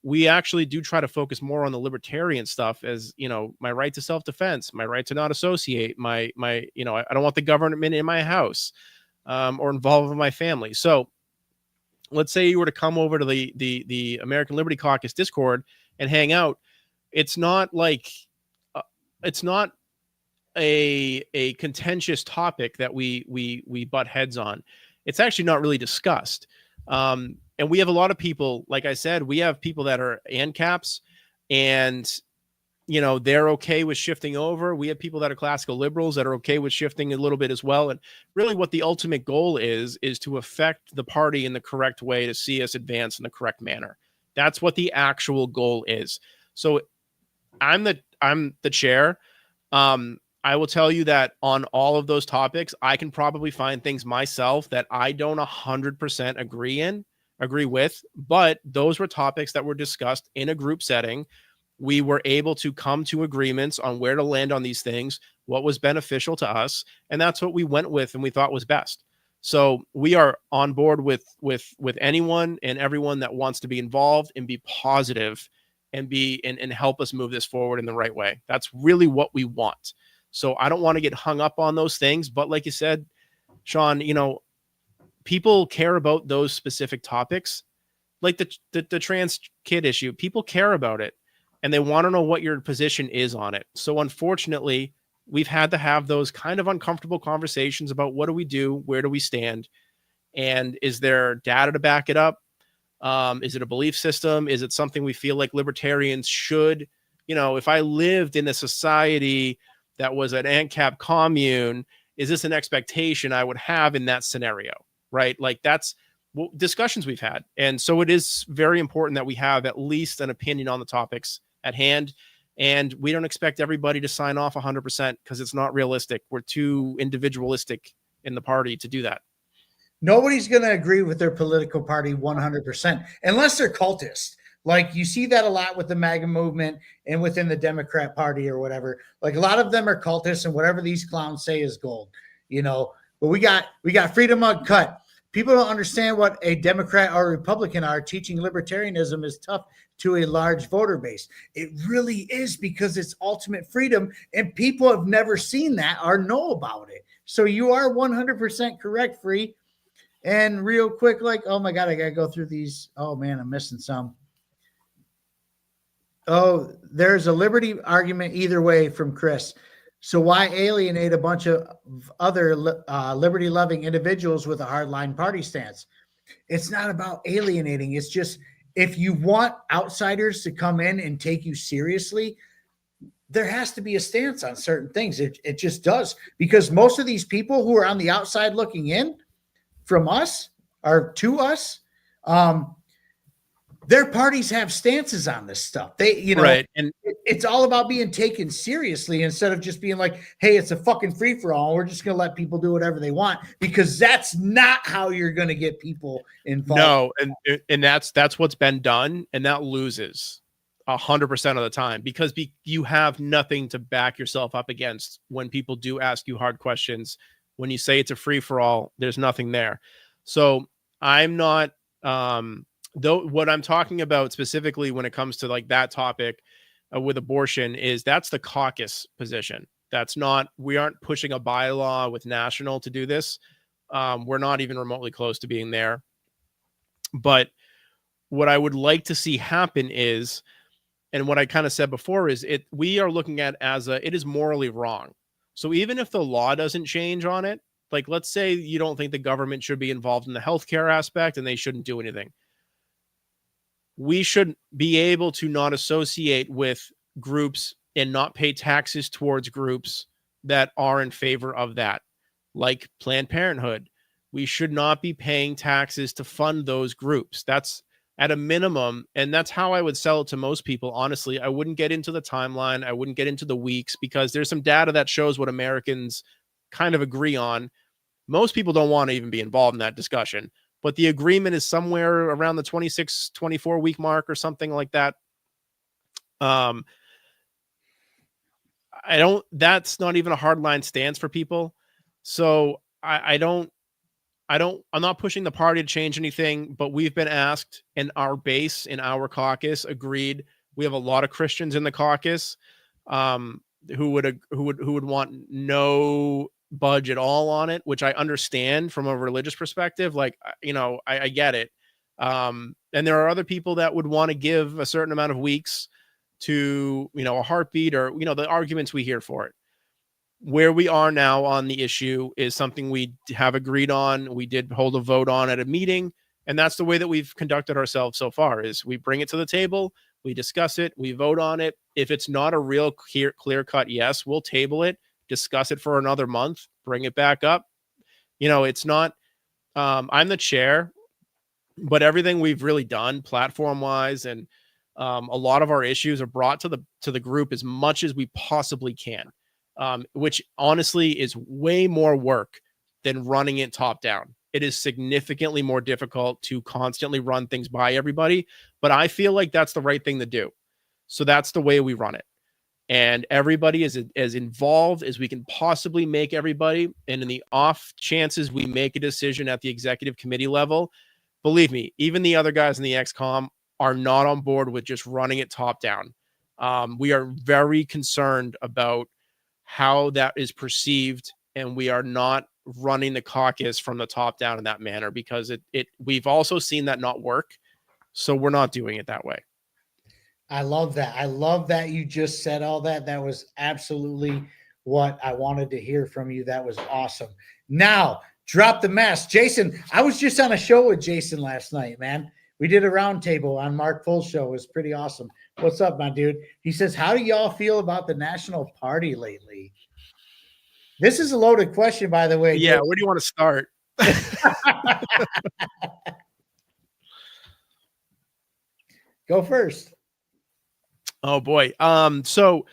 we actually do try to focus more on the libertarian stuff, as, my right to self-defense, my right to not associate, my I don't want the government in my house or involved with my family. So let's say you were to come over to the American Liberty Caucus Discord and hang out. It's not like it's not a contentious topic that we butt heads on, it's actually not really discussed. And we have a lot of people, like I said, we have people that are ANCAPs, and they're okay with shifting over. We have people that are classical liberals that are okay with shifting a little bit as well. And really what the ultimate goal is to affect the party in the correct way, to see us advance in the correct manner. That's what the actual goal is. So I'm the chair. I will tell you that on all of those topics, I can probably find things myself that I don't 100% agree with, but those were topics that were discussed in a group setting. We were able to come to agreements on where to land on these things, what was beneficial to us, and that's what we went with and we thought was best. So we are on board with anyone and everyone that wants to be involved and be positive and and help us move this forward in the right way. That's really what we want. So I don't want to get hung up on those things, but like you said, Sean, people care about those specific topics, like the trans kid issue. People care about it, and they want to know what your position is on it. So unfortunately, we've had to have those kind of uncomfortable conversations about what do we do, where do we stand, and is there data to back it up? Is it a belief system? Is it something we feel like libertarians should, if I lived in a society that was an ANCAP commune, is this an expectation I would have in that scenario? Right? Like that's discussions we've had. And so it is very important that we have at least an opinion on the topics at hand. And we don't expect everybody to sign off 100% because it's not realistic. We're too individualistic in the party to do that. Nobody's going to agree with their political party 100% unless they're cultists. Like you see that a lot with the MAGA movement and within the Democrat Party or whatever. Like a lot of them are cultists, and whatever these clowns say is gold, But we got freedom uncut. People don't understand what a Democrat or Republican are. Teaching libertarianism is tough to a large voter base. It really is, because it's ultimate freedom, and people have never seen that or know about it. So you are 100% correct, Free. And real quick, oh my God, I got to go through these. Oh man, I'm missing some. Oh, there's a liberty argument either way from Chris. So why alienate a bunch of other liberty-loving individuals with a hardline party stance? It's not about alienating. It's just, if you want outsiders to come in and take you seriously, there has to be a stance on certain things. It just does, because most of these people who are on the outside looking in from us or to us, their parties have stances on this stuff. They, right. And it's all about being taken seriously instead of just being like, hey, it's a fucking free for all. We're just going to let people do whatever they want, because that's not how you're going to get people involved. No. And that's what's been done. And that loses 100% of the time, because you have nothing to back yourself up against when people do ask you hard questions. When you say it's a free for all, there's nothing there. So I'm not, though what I'm talking about specifically when it comes to like that topic with abortion is that's the caucus position. That's not, we aren't pushing a bylaw with national to do this. We're not even remotely close to being there. But what I would like to see happen is, and what I kind of said before is we are looking at it is morally wrong. So even if the law doesn't change on it, like let's say you don't think the government should be involved in the healthcare aspect and they shouldn't do anything, we should be able to not associate with groups and not pay taxes towards groups that are in favor of that, like Planned Parenthood. We should not be paying taxes to fund those groups. That's at a minimum, and that's how I would sell it to most people. Honestly, I wouldn't get into the timeline. I wouldn't get into the weeks, because there's some data that shows what Americans kind of agree on. Most people don't want to even be involved in that discussion, but the agreement is somewhere around the 26, 24 week mark or something like that. That's not even a hard line stance for people. So I'm not pushing the party to change anything, but we've been asked, and our base in our caucus agreed. We have a lot of Christians in the caucus who would want no budge at all on it, which I understand from a religious perspective. Like, I get it. And there are other people that would want to give a certain amount of weeks to, a heartbeat, or, the arguments we hear for it. where we are now on the issue is something we have agreed on. We did hold a vote on at a meeting, and that's the way that we've conducted ourselves so far. Is we bring it to the table, we discuss it, we vote on it. If it's not a real clear cut yes, we'll table it, discuss it for another month, bring it back up. It's not. I'm the chair, but everything we've really done platform wise and a lot of our issues are brought to the group as much as we possibly can, which honestly is way more work than running it top down. It is significantly more difficult to constantly run things by everybody, but I feel like that's the right thing to do. So that's the way we run it. And everybody is as involved as we can possibly make everybody. And in the off chances we make a decision at the executive committee level, believe me, even the other guys in the XCOM are not on board with just running it top down. We are very concerned about how that is perceived, and we are not running the caucus from the top down in that manner because we've also seen that not work. So we're not doing it that way. I love that. I love that you just said all that. That was absolutely what I wanted to hear from you. That was awesome. Now, drop the mask. Jason, I was just on a show with Jason last night, man. We did a roundtable on Mark Full's show. It was pretty awesome. What's up, my dude? He says, how do y'all feel about the National Party lately? This is a loaded question, by the way. Yeah, where do you want to start? Go first. Oh boy. So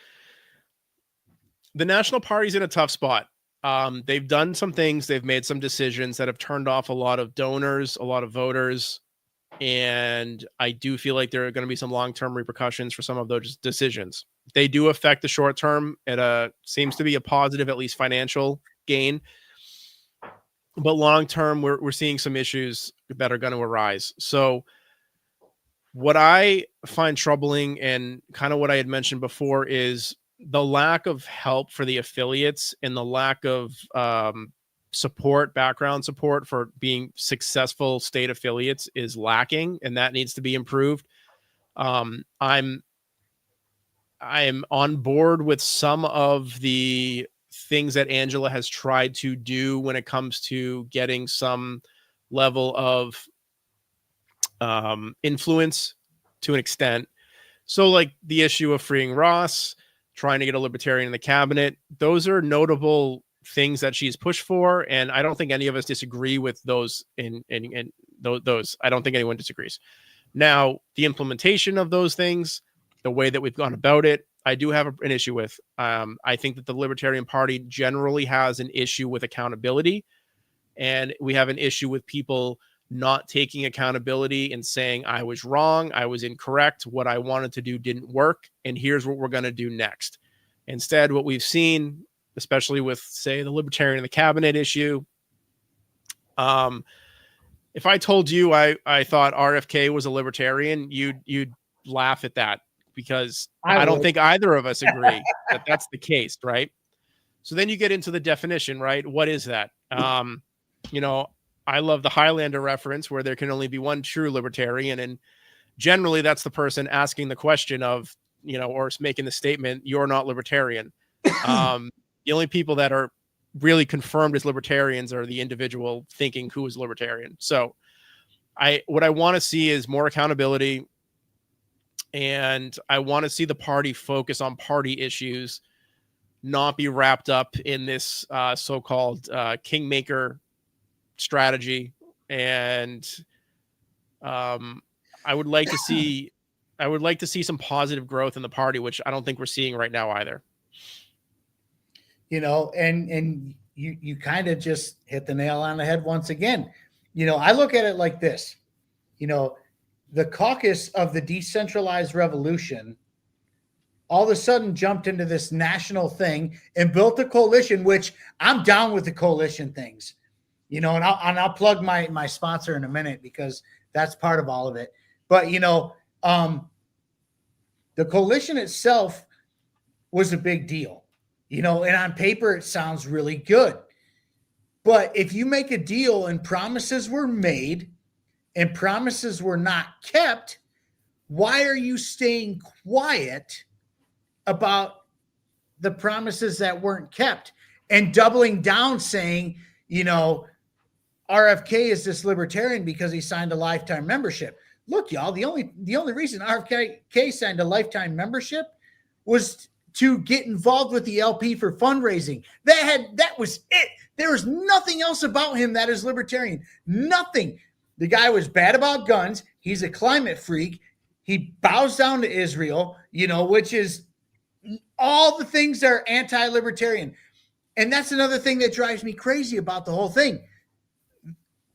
the National Party's in a tough spot. They've done some things, they've made some decisions that have turned off a lot of donors, a lot of voters, and I do feel like there are going to be some long-term repercussions for some of those decisions. They do affect the short term. It seems to be a positive, at least financial gain, but long term, we're seeing some issues that are going to arise. So what I find troubling, and kind of what I had mentioned before, is the lack of help for the affiliates and the lack of background support for being successful state affiliates is lacking, and that needs to be improved. I am on board with some of the things that Angela has tried to do when it comes to getting some level of influence to an extent. So like the issue of freeing Ross, trying to get a libertarian in the cabinet, those are notable things that she's pushed for. And I don't think any of us disagree with those those. I don't think anyone disagrees. Now, the implementation of those things, the way that we've gone about it, I do have an issue with. I think that the Libertarian Party generally has an issue with accountability, and we have an issue with people not taking accountability and saying, I was wrong, I was incorrect, what I wanted to do didn't work, and here's what we're going to do next. Instead, what we've seen, especially with, say, the Libertarian in the cabinet issue, if I told you I thought RFK was a libertarian, you'd laugh at that, because I don't think either of us agree that that's the case, right? So then you get into the definition, right? What is that? I love the Highlander reference where there can only be one true libertarian, and generally that's the person asking the question of, or making the statement, you're not libertarian. The only people that are really confirmed as libertarians are the individual thinking who is libertarian. So what I want to see is more accountability, and I want to see the party focus on party issues, not be wrapped up in this so-called kingmaker strategy. And I would like to see some positive growth in the party, which I don't think we're seeing right now either. And you kind of just hit the nail on the head once again. I look at it like this. The caucus of the decentralized revolution all of a sudden jumped into this national thing and built a coalition, which I'm down with the coalition things, and I'll plug my sponsor in a minute because that's part of all of it. But, the coalition itself was a big deal, and on paper it sounds really good. But if you make a deal and promises were made and promises were not kept, why are you staying quiet about the promises that weren't kept and doubling down saying, RFK is this libertarian because he signed a lifetime membership. Look, y'all, the only reason RFK signed a lifetime membership was to get involved with the LP for fundraising. That was it. There was nothing else about him that is libertarian. Nothing. The guy was bad about guns. He's a climate freak. He bows down to Israel, which is all the things that are anti-libertarian. And that's another thing that drives me crazy about the whole thing.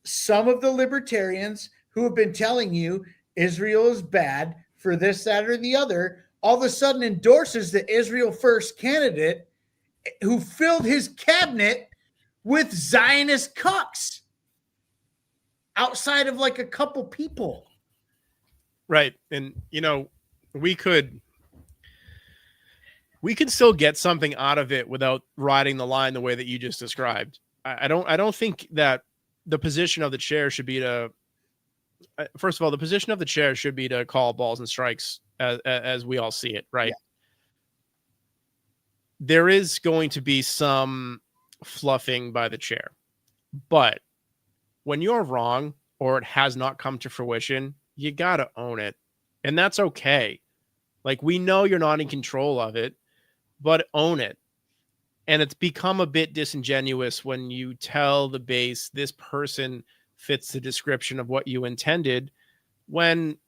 Some of the libertarians who have been telling you Israel is bad for this, that, or the other, all of a sudden endorses the Israel First candidate who filled his cabinet with Zionist cucks outside of like a couple people. Right. And, we could still get something out of it without riding the line the way that you just described. I don't think that the position of the chair should be to, first of all, the position of the chair should be to call balls and strikes as we all see it. Right. Yeah. There is going to be some fluffing by the chair, but when you're wrong or it has not come to fruition, you got to own it. And that's okay. Like, we know you're not in control of it, but own it. And it's become a bit disingenuous when you tell the base this person fits the description of what you intended when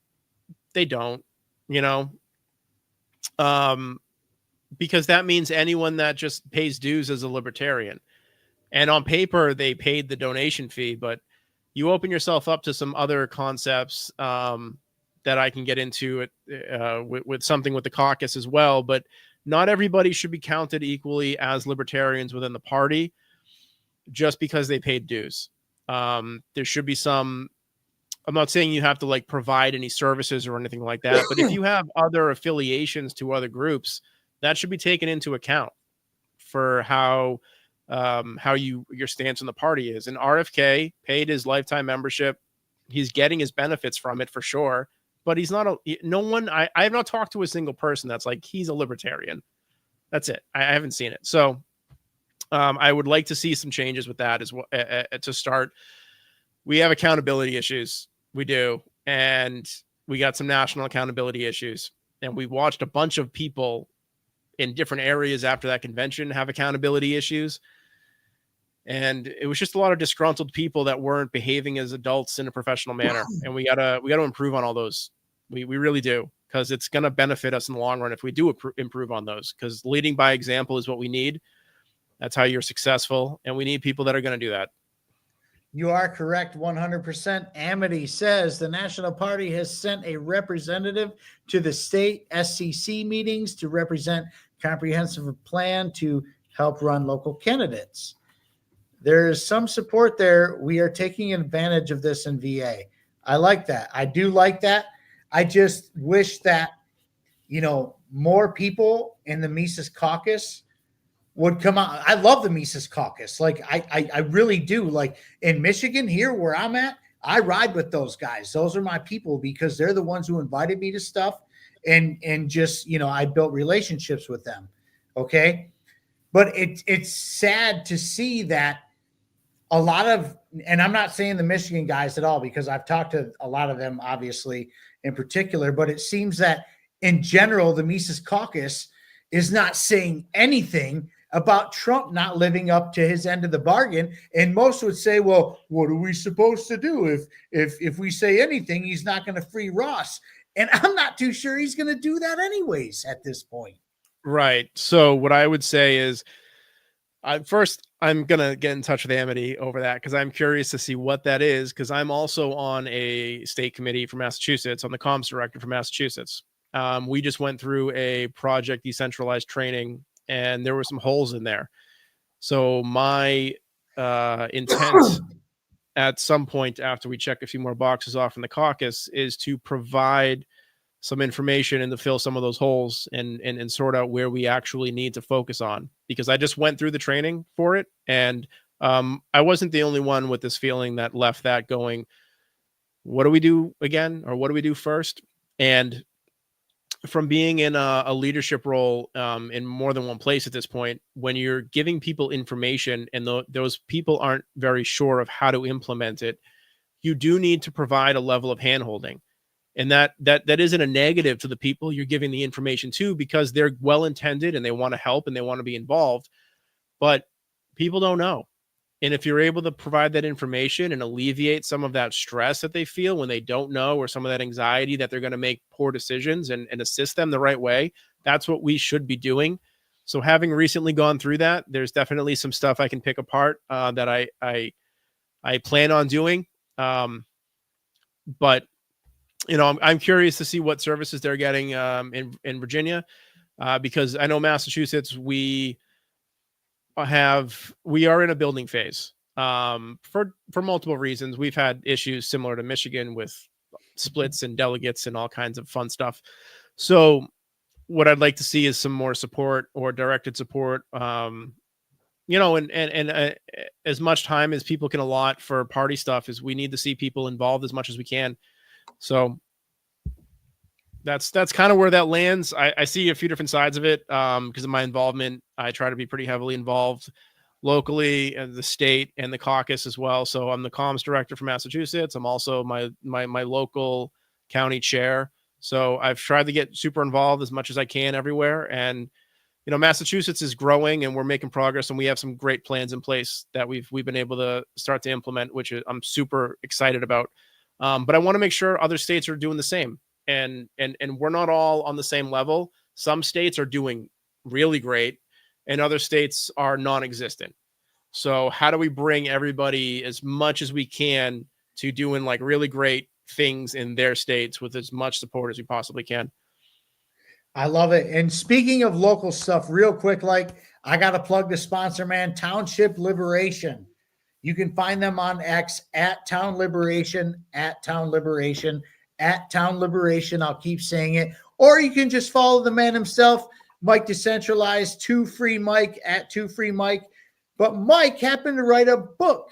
they don't, because that means anyone that just pays dues as a libertarian. And on paper, they paid the donation fee, but you open yourself up to some other concepts that I can get into with something with the caucus as well. But not everybody should be counted equally as libertarians within the party just because they paid dues. There should be some, I'm not saying you have to like provide any services or anything like that, but if you have other affiliations to other groups, that should be taken into account for how your stance on the party is. And RFK paid his lifetime membership. He's getting his benefits from it for sure, but he's not I have not talked to a single person that's like, he's a libertarian. That's it. I haven't seen it. So I would like to see some changes with that as well. To start, we have accountability issues. We do. And we got some national accountability issues. And we watched a bunch of people in different areas after that convention have accountability issues. And it was just a lot of disgruntled people that weren't behaving as adults in a professional manner. And we gotta improve on all those. We really do, because it's going to benefit us in the long run if we do improve on those, because leading by example is what we need. That's how you're successful. And we need people that are going to do that. You are correct 100%. Amity says the National Party has sent a representative to the state SCC meetings to represent comprehensive plan to help run local candidates. There is some support there. We are taking advantage of this in VA. I like that. I do like that. I just wish that, more people in the Mises Caucus would come out. I love the Mises Caucus. Like, I really do. Like, in Michigan here where I'm at, I ride with those guys. Those are my people because they're the ones who invited me to stuff and just, I built relationships with them. Okay. But it's sad to see that a lot of, and I'm not saying the Michigan guys at all, because I've talked to a lot of them, obviously, in particular, but it seems that in general, the Mises Caucus is not saying anything about Trump not living up to his end of the bargain. And most would say, well, what are we supposed to do? If we say anything, he's not going to free Ross. And I'm not too sure he's going to do that anyways at this point. Right. So what I would say is, I'm going to get in touch with Amity over that, because I'm curious to see what that is, because I'm also on a state committee for Massachusetts. I'm the comms director for Massachusetts. We just went through a project decentralized training, and there were some holes in there. So my intent at some point after we check a few more boxes off in the caucus is to provide some information and to fill some of those holes and sort out where we actually need to focus on, because I just went through the training for it. And I wasn't the only one with this feeling that left that going, what do we do again? Or what do we do first? And from being in a leadership role in more than one place at this point, when you're giving people information and those people aren't very sure of how to implement it, you do need to provide a level of handholding. And that isn't a negative to the people you're giving the information to, because they're well intended and they want to help and they want to be involved, but people don't know. And if you're able to provide that information and alleviate some of that stress that they feel when they don't know, or some of that anxiety that they're going to make poor decisions, and assist them the right way, that's what we should be doing. So having recently gone through that, there's definitely some stuff I can pick apart that I plan on doing. But I'm curious to see what services they're getting in Virginia, because I know Massachusetts, we are in a building phase for multiple reasons. We've had issues similar to Michigan with splits and delegates and all kinds of fun stuff. So what I'd like to see is some more support, or directed support, and as much time as people can allot for party stuff, is we need to see people involved as much as we can. So that's kind of where that lands. I see a few different sides of it because of my involvement. I try to be pretty heavily involved locally, and the state and the caucus as well. So I'm the comms director for Massachusetts. I'm also my local county chair. So I've tried to get super involved as much as I can everywhere. And Massachusetts is growing and we're making progress, and we have some great plans in place that we've been able to start to implement, which I'm super excited about. But I want to make sure other states are doing the same. And we're not all on the same level. Some states are doing really great and other states are non-existent. So how do we bring everybody as much as we can to doing like really great things in their states with as much support as we possibly can? I love it. And speaking of local stuff, real quick, I got to plug the sponsor, man, Township Liberation. You can find them on X at Town Liberation, at Town Liberation, at Town Liberation. I'll keep saying it. Or you can just follow the man himself, Mike Decentralized, 2 Free Mike, at 2 Free Mike. But Mike happened to write a book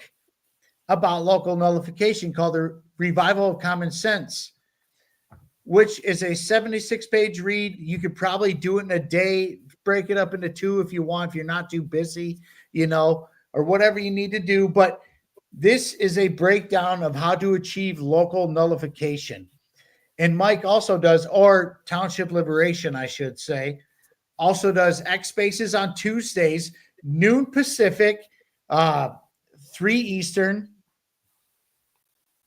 about local nullification called The Revival of Common Sense, which is a 76-page read. You could probably do it in a day, break it up into 2 if you want, if you're not too busy, or whatever you need to do. But this is a breakdown of how to achieve local nullification. And Mike also does, or Township Liberation, I should say, also does X Spaces on Tuesdays, noon Pacific, 3 Eastern.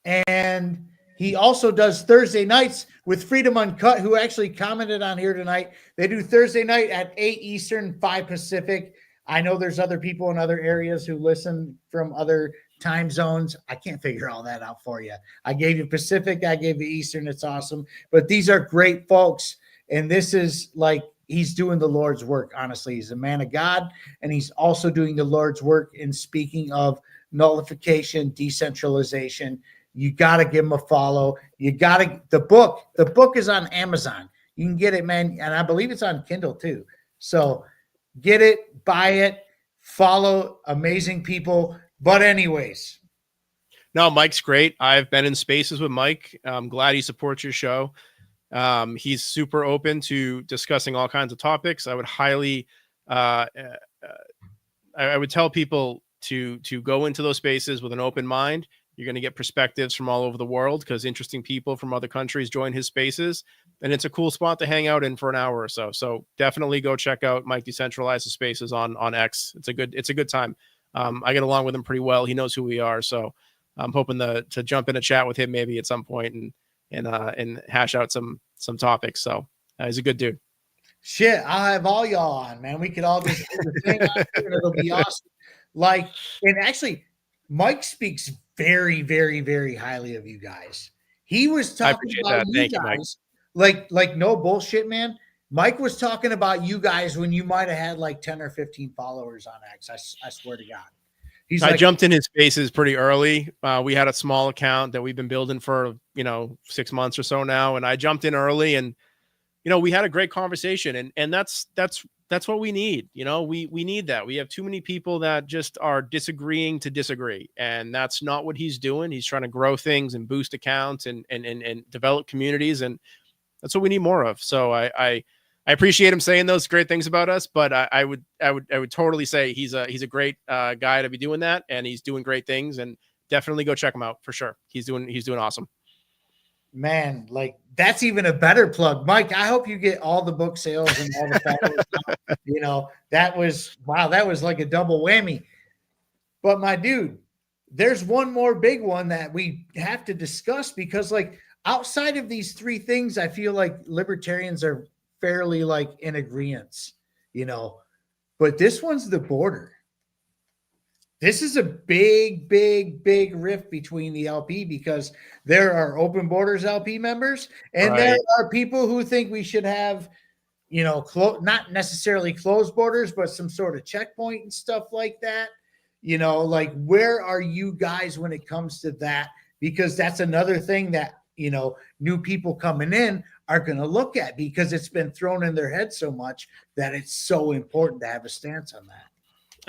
And he also does Thursday nights with Freedom Uncut, who actually commented on here tonight. They do Thursday night at 8 Eastern, 5 Pacific. I know there's other people in other areas who listen from other time zones. I can't figure all that out for you. I gave you Pacific, I gave you Eastern. It's awesome. But these are great folks. And this is like, he's doing the Lord's work. Honestly, he's a man of God, and he's also doing the Lord's work in speaking of nullification, decentralization. You got to give him a follow. You got to, the book is on Amazon. You can get it, man. And I believe it's on Kindle too. So get it, buy it, follow amazing people. But anyways. No, Mike's great. I've been in spaces with Mike. I'm glad he supports your show. He's super open to discussing all kinds of topics. I would highly, I would tell people to go into those spaces with an open mind. You're going to get perspectives from all over the world because interesting people from other countries join his spaces, and it's a cool spot to hang out in for an hour or so. So definitely go check out Mike Decentralized Spaces on X. It's a good time. I get along with him pretty well. He knows who we are. So I'm hoping to jump in a chat with him maybe at some point and hash out some topics. So he's a good dude. Shit, I'll have all y'all on, man. We could all just do the thing on here, and it'll be awesome. And actually, Mike speaks very, very, very highly of you guys. He was talking about you guys, like no bullshit, man. Mike was talking about you guys when you might have had like 10 or 15 followers on X. I swear to God. I jumped in his spaces pretty early. We had a small account that we've been building for 6 months or so now, and I jumped in early, and we had a great conversation, and that's what we need. We need that. We have too many people that just are disagreeing to disagree, and that's not what he's doing. He's trying to grow things and boost accounts and develop communities, and That's what we need more of. So I appreciate him saying those great things about us, but I would totally say he's a great guy to be doing that, and he's doing great things, and definitely go check him out for sure. He's doing awesome. Man, like that's even a better plug, Mike. I hope you get all the book sales and all the followers. You know, that was like a double whammy. But my dude, there's one more big one that we have to discuss, because like outside of these three things, I feel like libertarians are fairly like in agreement, you know. But this one's the border. This is a big, big, big rift between the LP, because there are open borders LP members, and there are people who think we should have, you know, not necessarily closed borders, but some sort of checkpoint and stuff like that. You know, like, where are you guys when it comes to that? Because that's another thing that, you know, new people coming in are going to look at, because it's been thrown in their head so much that it's so important to have a stance on that.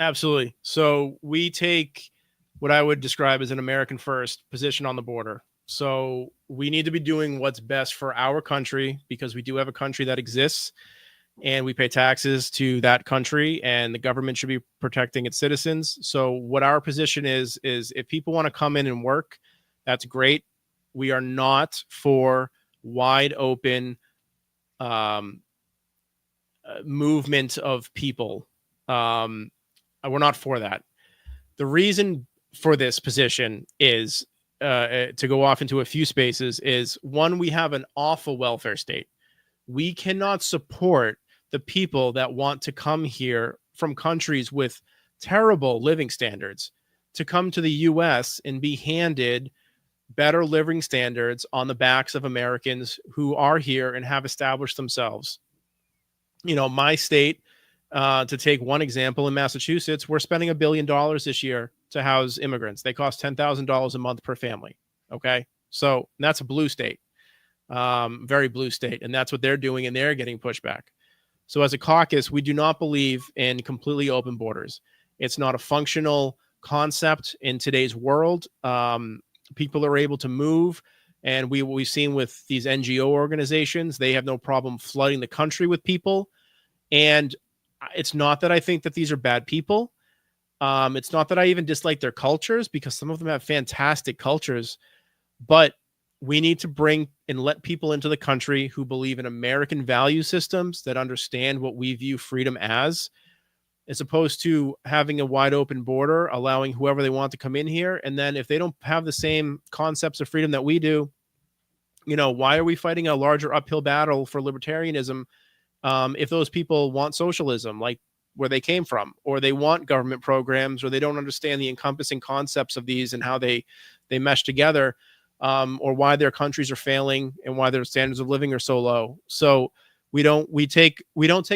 Absolutely. So we take what I would describe as an American first position on the border. So we need to be doing what's best for our country, because we do have a country that exists, and we pay taxes to that country, and the government should be protecting its citizens. So what our position is if people want to come in and work, that's great. We are not for wide open movement of people. We're not for that. The reason for this position is, to go off into a few spaces, is one, we have an awful welfare state. We cannot support the people that want to come here from countries with terrible living standards to come to the US and be handed better living standards on the backs of Americans who are here and have established themselves. You know, my state, to take one example, in Massachusetts, we're spending $1 billion this year to house immigrants. They cost $10,000 a month per family. Okay. So that's a blue state, very blue state. And that's what they're doing, and they're getting pushback. So as a caucus, we do not believe in completely open borders. It's not a functional concept in today's world. People are able to move. And we've seen with these NGO organizations, they have no problem flooding the country with people. And it's not that I think that these are bad people. It's not that I even dislike their cultures, because some of them have fantastic cultures. But we need to bring and let people into the country who believe in American value systems, that understand what we view freedom as opposed to having a wide open border, allowing whoever they want to come in here. And then if they don't have the same concepts of freedom that we do, you know, why are we fighting a larger uphill battle for libertarianism if those people want socialism, like where they came from, or they want government programs, or they don't understand the encompassing concepts of these and how they mesh together, or why their countries are failing and why their standards of living are so low. So we don't take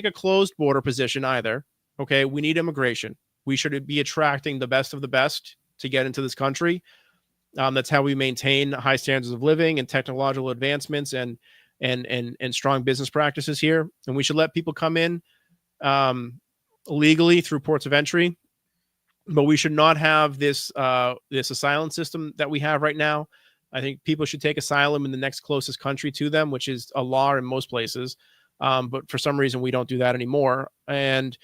a closed border position either. Okay, we need immigration. We should be attracting the best of the best to get into this country. That's how we maintain high standards of living and technological advancements and strong business practices here. And we should let people come in legally through ports of entry, but we should not have this asylum system that we have right now. I think people should take asylum in the next closest country to them, which is a law in most places. But for some reason, we don't do that anymore. And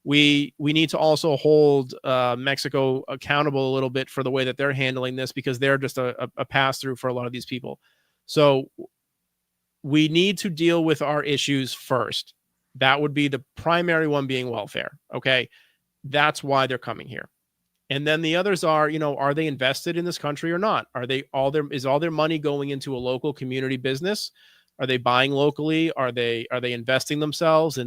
we need to also hold Mexico accountable a little bit for the way that they're handling this, because they're just a pass-through for a lot of these people. So we need to deal with our issues first. That would be the primary one, being welfare. Okay. That's why they're coming here. And then the others are, you know, are they invested in this country or not? Is all their money going into a local community business? Are they buying locally? Are they investing themselves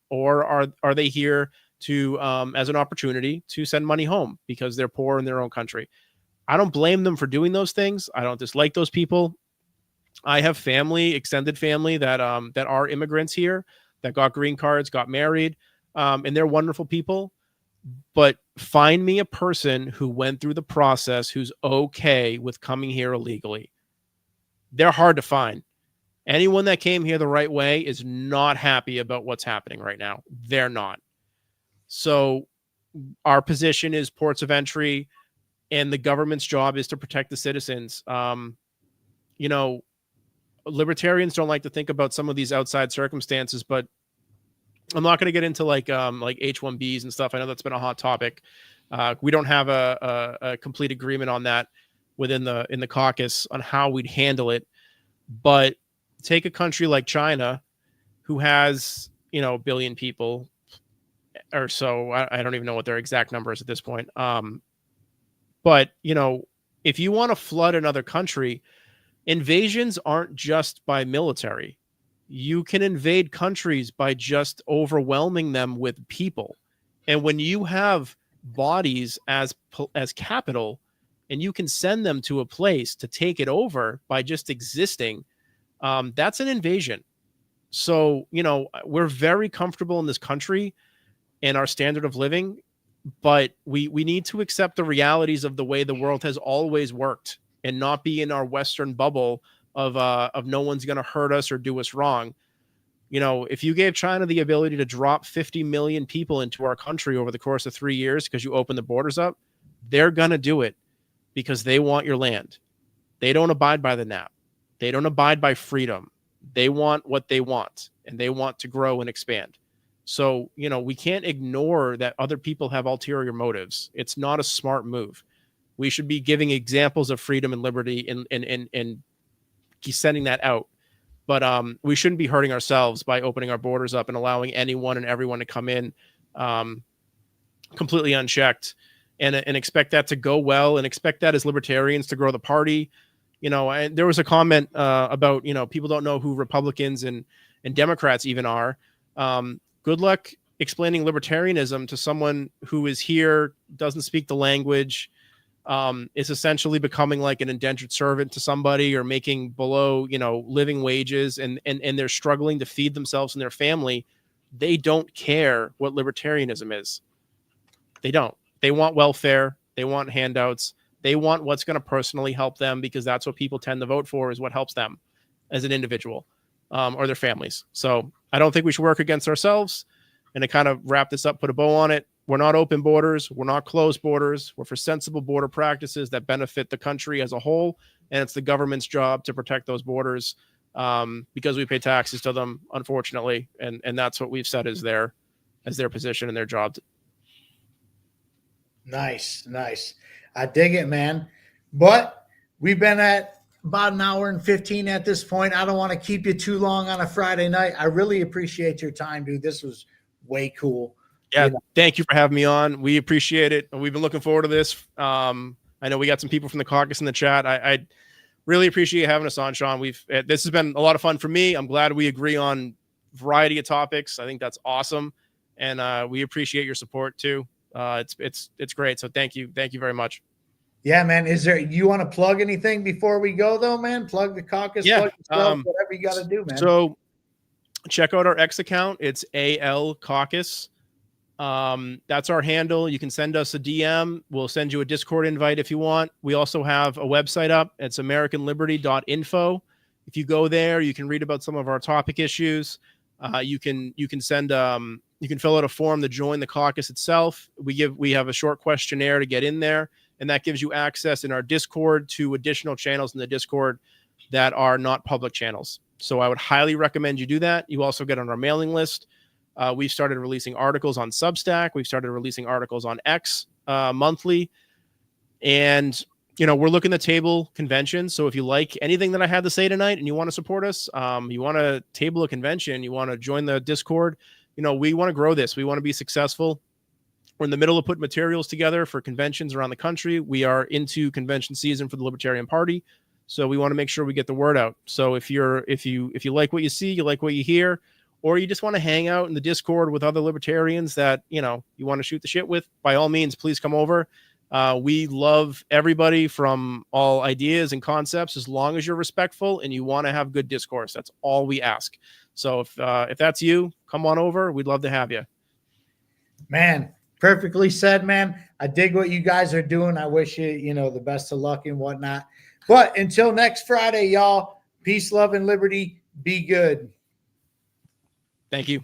or are they here to as an opportunity to send money home because they're poor in their own country? I don't blame them for doing those things. I don't dislike those people. I have family, extended family that are immigrants here, that got green cards, got married, and they're wonderful people. But find me a person who went through the process who's okay with coming here illegally. They're hard to find. Anyone that came here the right way is not happy about what's happening right now. They're not. So our position is ports of entry, and the government's job is to protect the citizens. You know, libertarians don't like to think about some of these outside circumstances, but I'm not going to get into like H-1Bs and stuff. I know that's been a hot topic. We don't have a complete agreement on that in the caucus on how we'd handle it. But take a country like China, who has, a billion people or so. I don't even know what their exact number is at this point. But, if you want to flood another country, invasions aren't just by military. You can invade countries by just overwhelming them with people. And when you have bodies as capital, and you can send them to a place to take it over by just existing, that's an invasion. So, we're very comfortable in this country and our standard of living, but we need to accept the realities of the way the world has always worked and not be in our Western bubble of no one's going to hurt us or do us wrong. If you gave China the ability to drop 50 million people into our country over the course of 3 years because you open the borders up, they're going to do it because they want your land. They don't abide by the NAP. They don't abide by freedom. They want what they want, and they want to grow and expand. So, we can't ignore that other people have ulterior motives. It's not a smart move. We should be giving examples of freedom and liberty and sending that out. But we shouldn't be hurting ourselves by opening our borders up and allowing anyone and everyone to come in completely unchecked and expect that to go well and expect that as libertarians to grow the party. And there was a comment about, people don't know who Republicans and Democrats even are. Good luck explaining libertarianism to someone who is here, doesn't speak the language, is essentially becoming like an indentured servant to somebody or making below, living wages, and they're struggling to feed themselves and their family. They don't care what libertarianism is. They don't. They want welfare. They want handouts. They want what's going to personally help them, because that's what people tend to vote for, is what helps them as an individual or their families. So I don't think we should work against ourselves. And to kind of wrap this up, put a bow on it, we're not open borders. We're not closed borders. We're for sensible border practices that benefit the country as a whole. And it's the government's job to protect those borders because we pay taxes to them, unfortunately. And that's what we've said is their position and their job. Nice. I dig it, man. But we've been at about an hour and 15 at this point. I don't want to keep you too long on a Friday night. I really appreciate your time, dude. This was way cool. Yeah, Thank you for having me on. We appreciate it. We've been looking forward to this. I know we got some people from the caucus in the chat. I really appreciate having us on, Sean. This has been a lot of fun for me. I'm glad we agree on a variety of topics. I think that's awesome. And we appreciate your support too. It's great. So thank you very much. Yeah, man. You want to plug anything before we go though, man? Plug the caucus, plug yourself, whatever you got to do, man. So check out our X account. It's AL Caucus. That's our handle. You can send us a DM. We'll send you a Discord invite if you want. We also have a website up. It's americanliberty.info. If you go there, you can read about some of our topic issues. You can fill out a form to join the caucus itself. We have a short questionnaire to get in there, and that gives you access in our Discord to additional channels in the Discord that are not public channels. So I would highly recommend you do that. You also get on our mailing list. We've started releasing articles on Substack. We've started releasing articles on X monthly. And, we're looking to table conventions. So if you like anything that I had to say tonight and you want to support us, you want to table a convention, you want to join the Discord, we want to grow this. We want to be successful. We're in the middle of putting materials together for conventions around the country. We are into convention season for the Libertarian Party. So we want to make sure we get the word out. So if you like what you see, you like what you hear, or you just want to hang out in the Discord with other libertarians that, you want to shoot the shit with, by all means, please come over. We love everybody from all ideas and concepts, as long as you're respectful and you want to have good discourse. That's all we ask. So if that's you, come on over. We'd love to have you. Man, perfectly said, man. I dig what you guys are doing. I wish you, the best of luck and whatnot. But until next Friday, y'all, peace, love, and liberty. Be good. Thank you.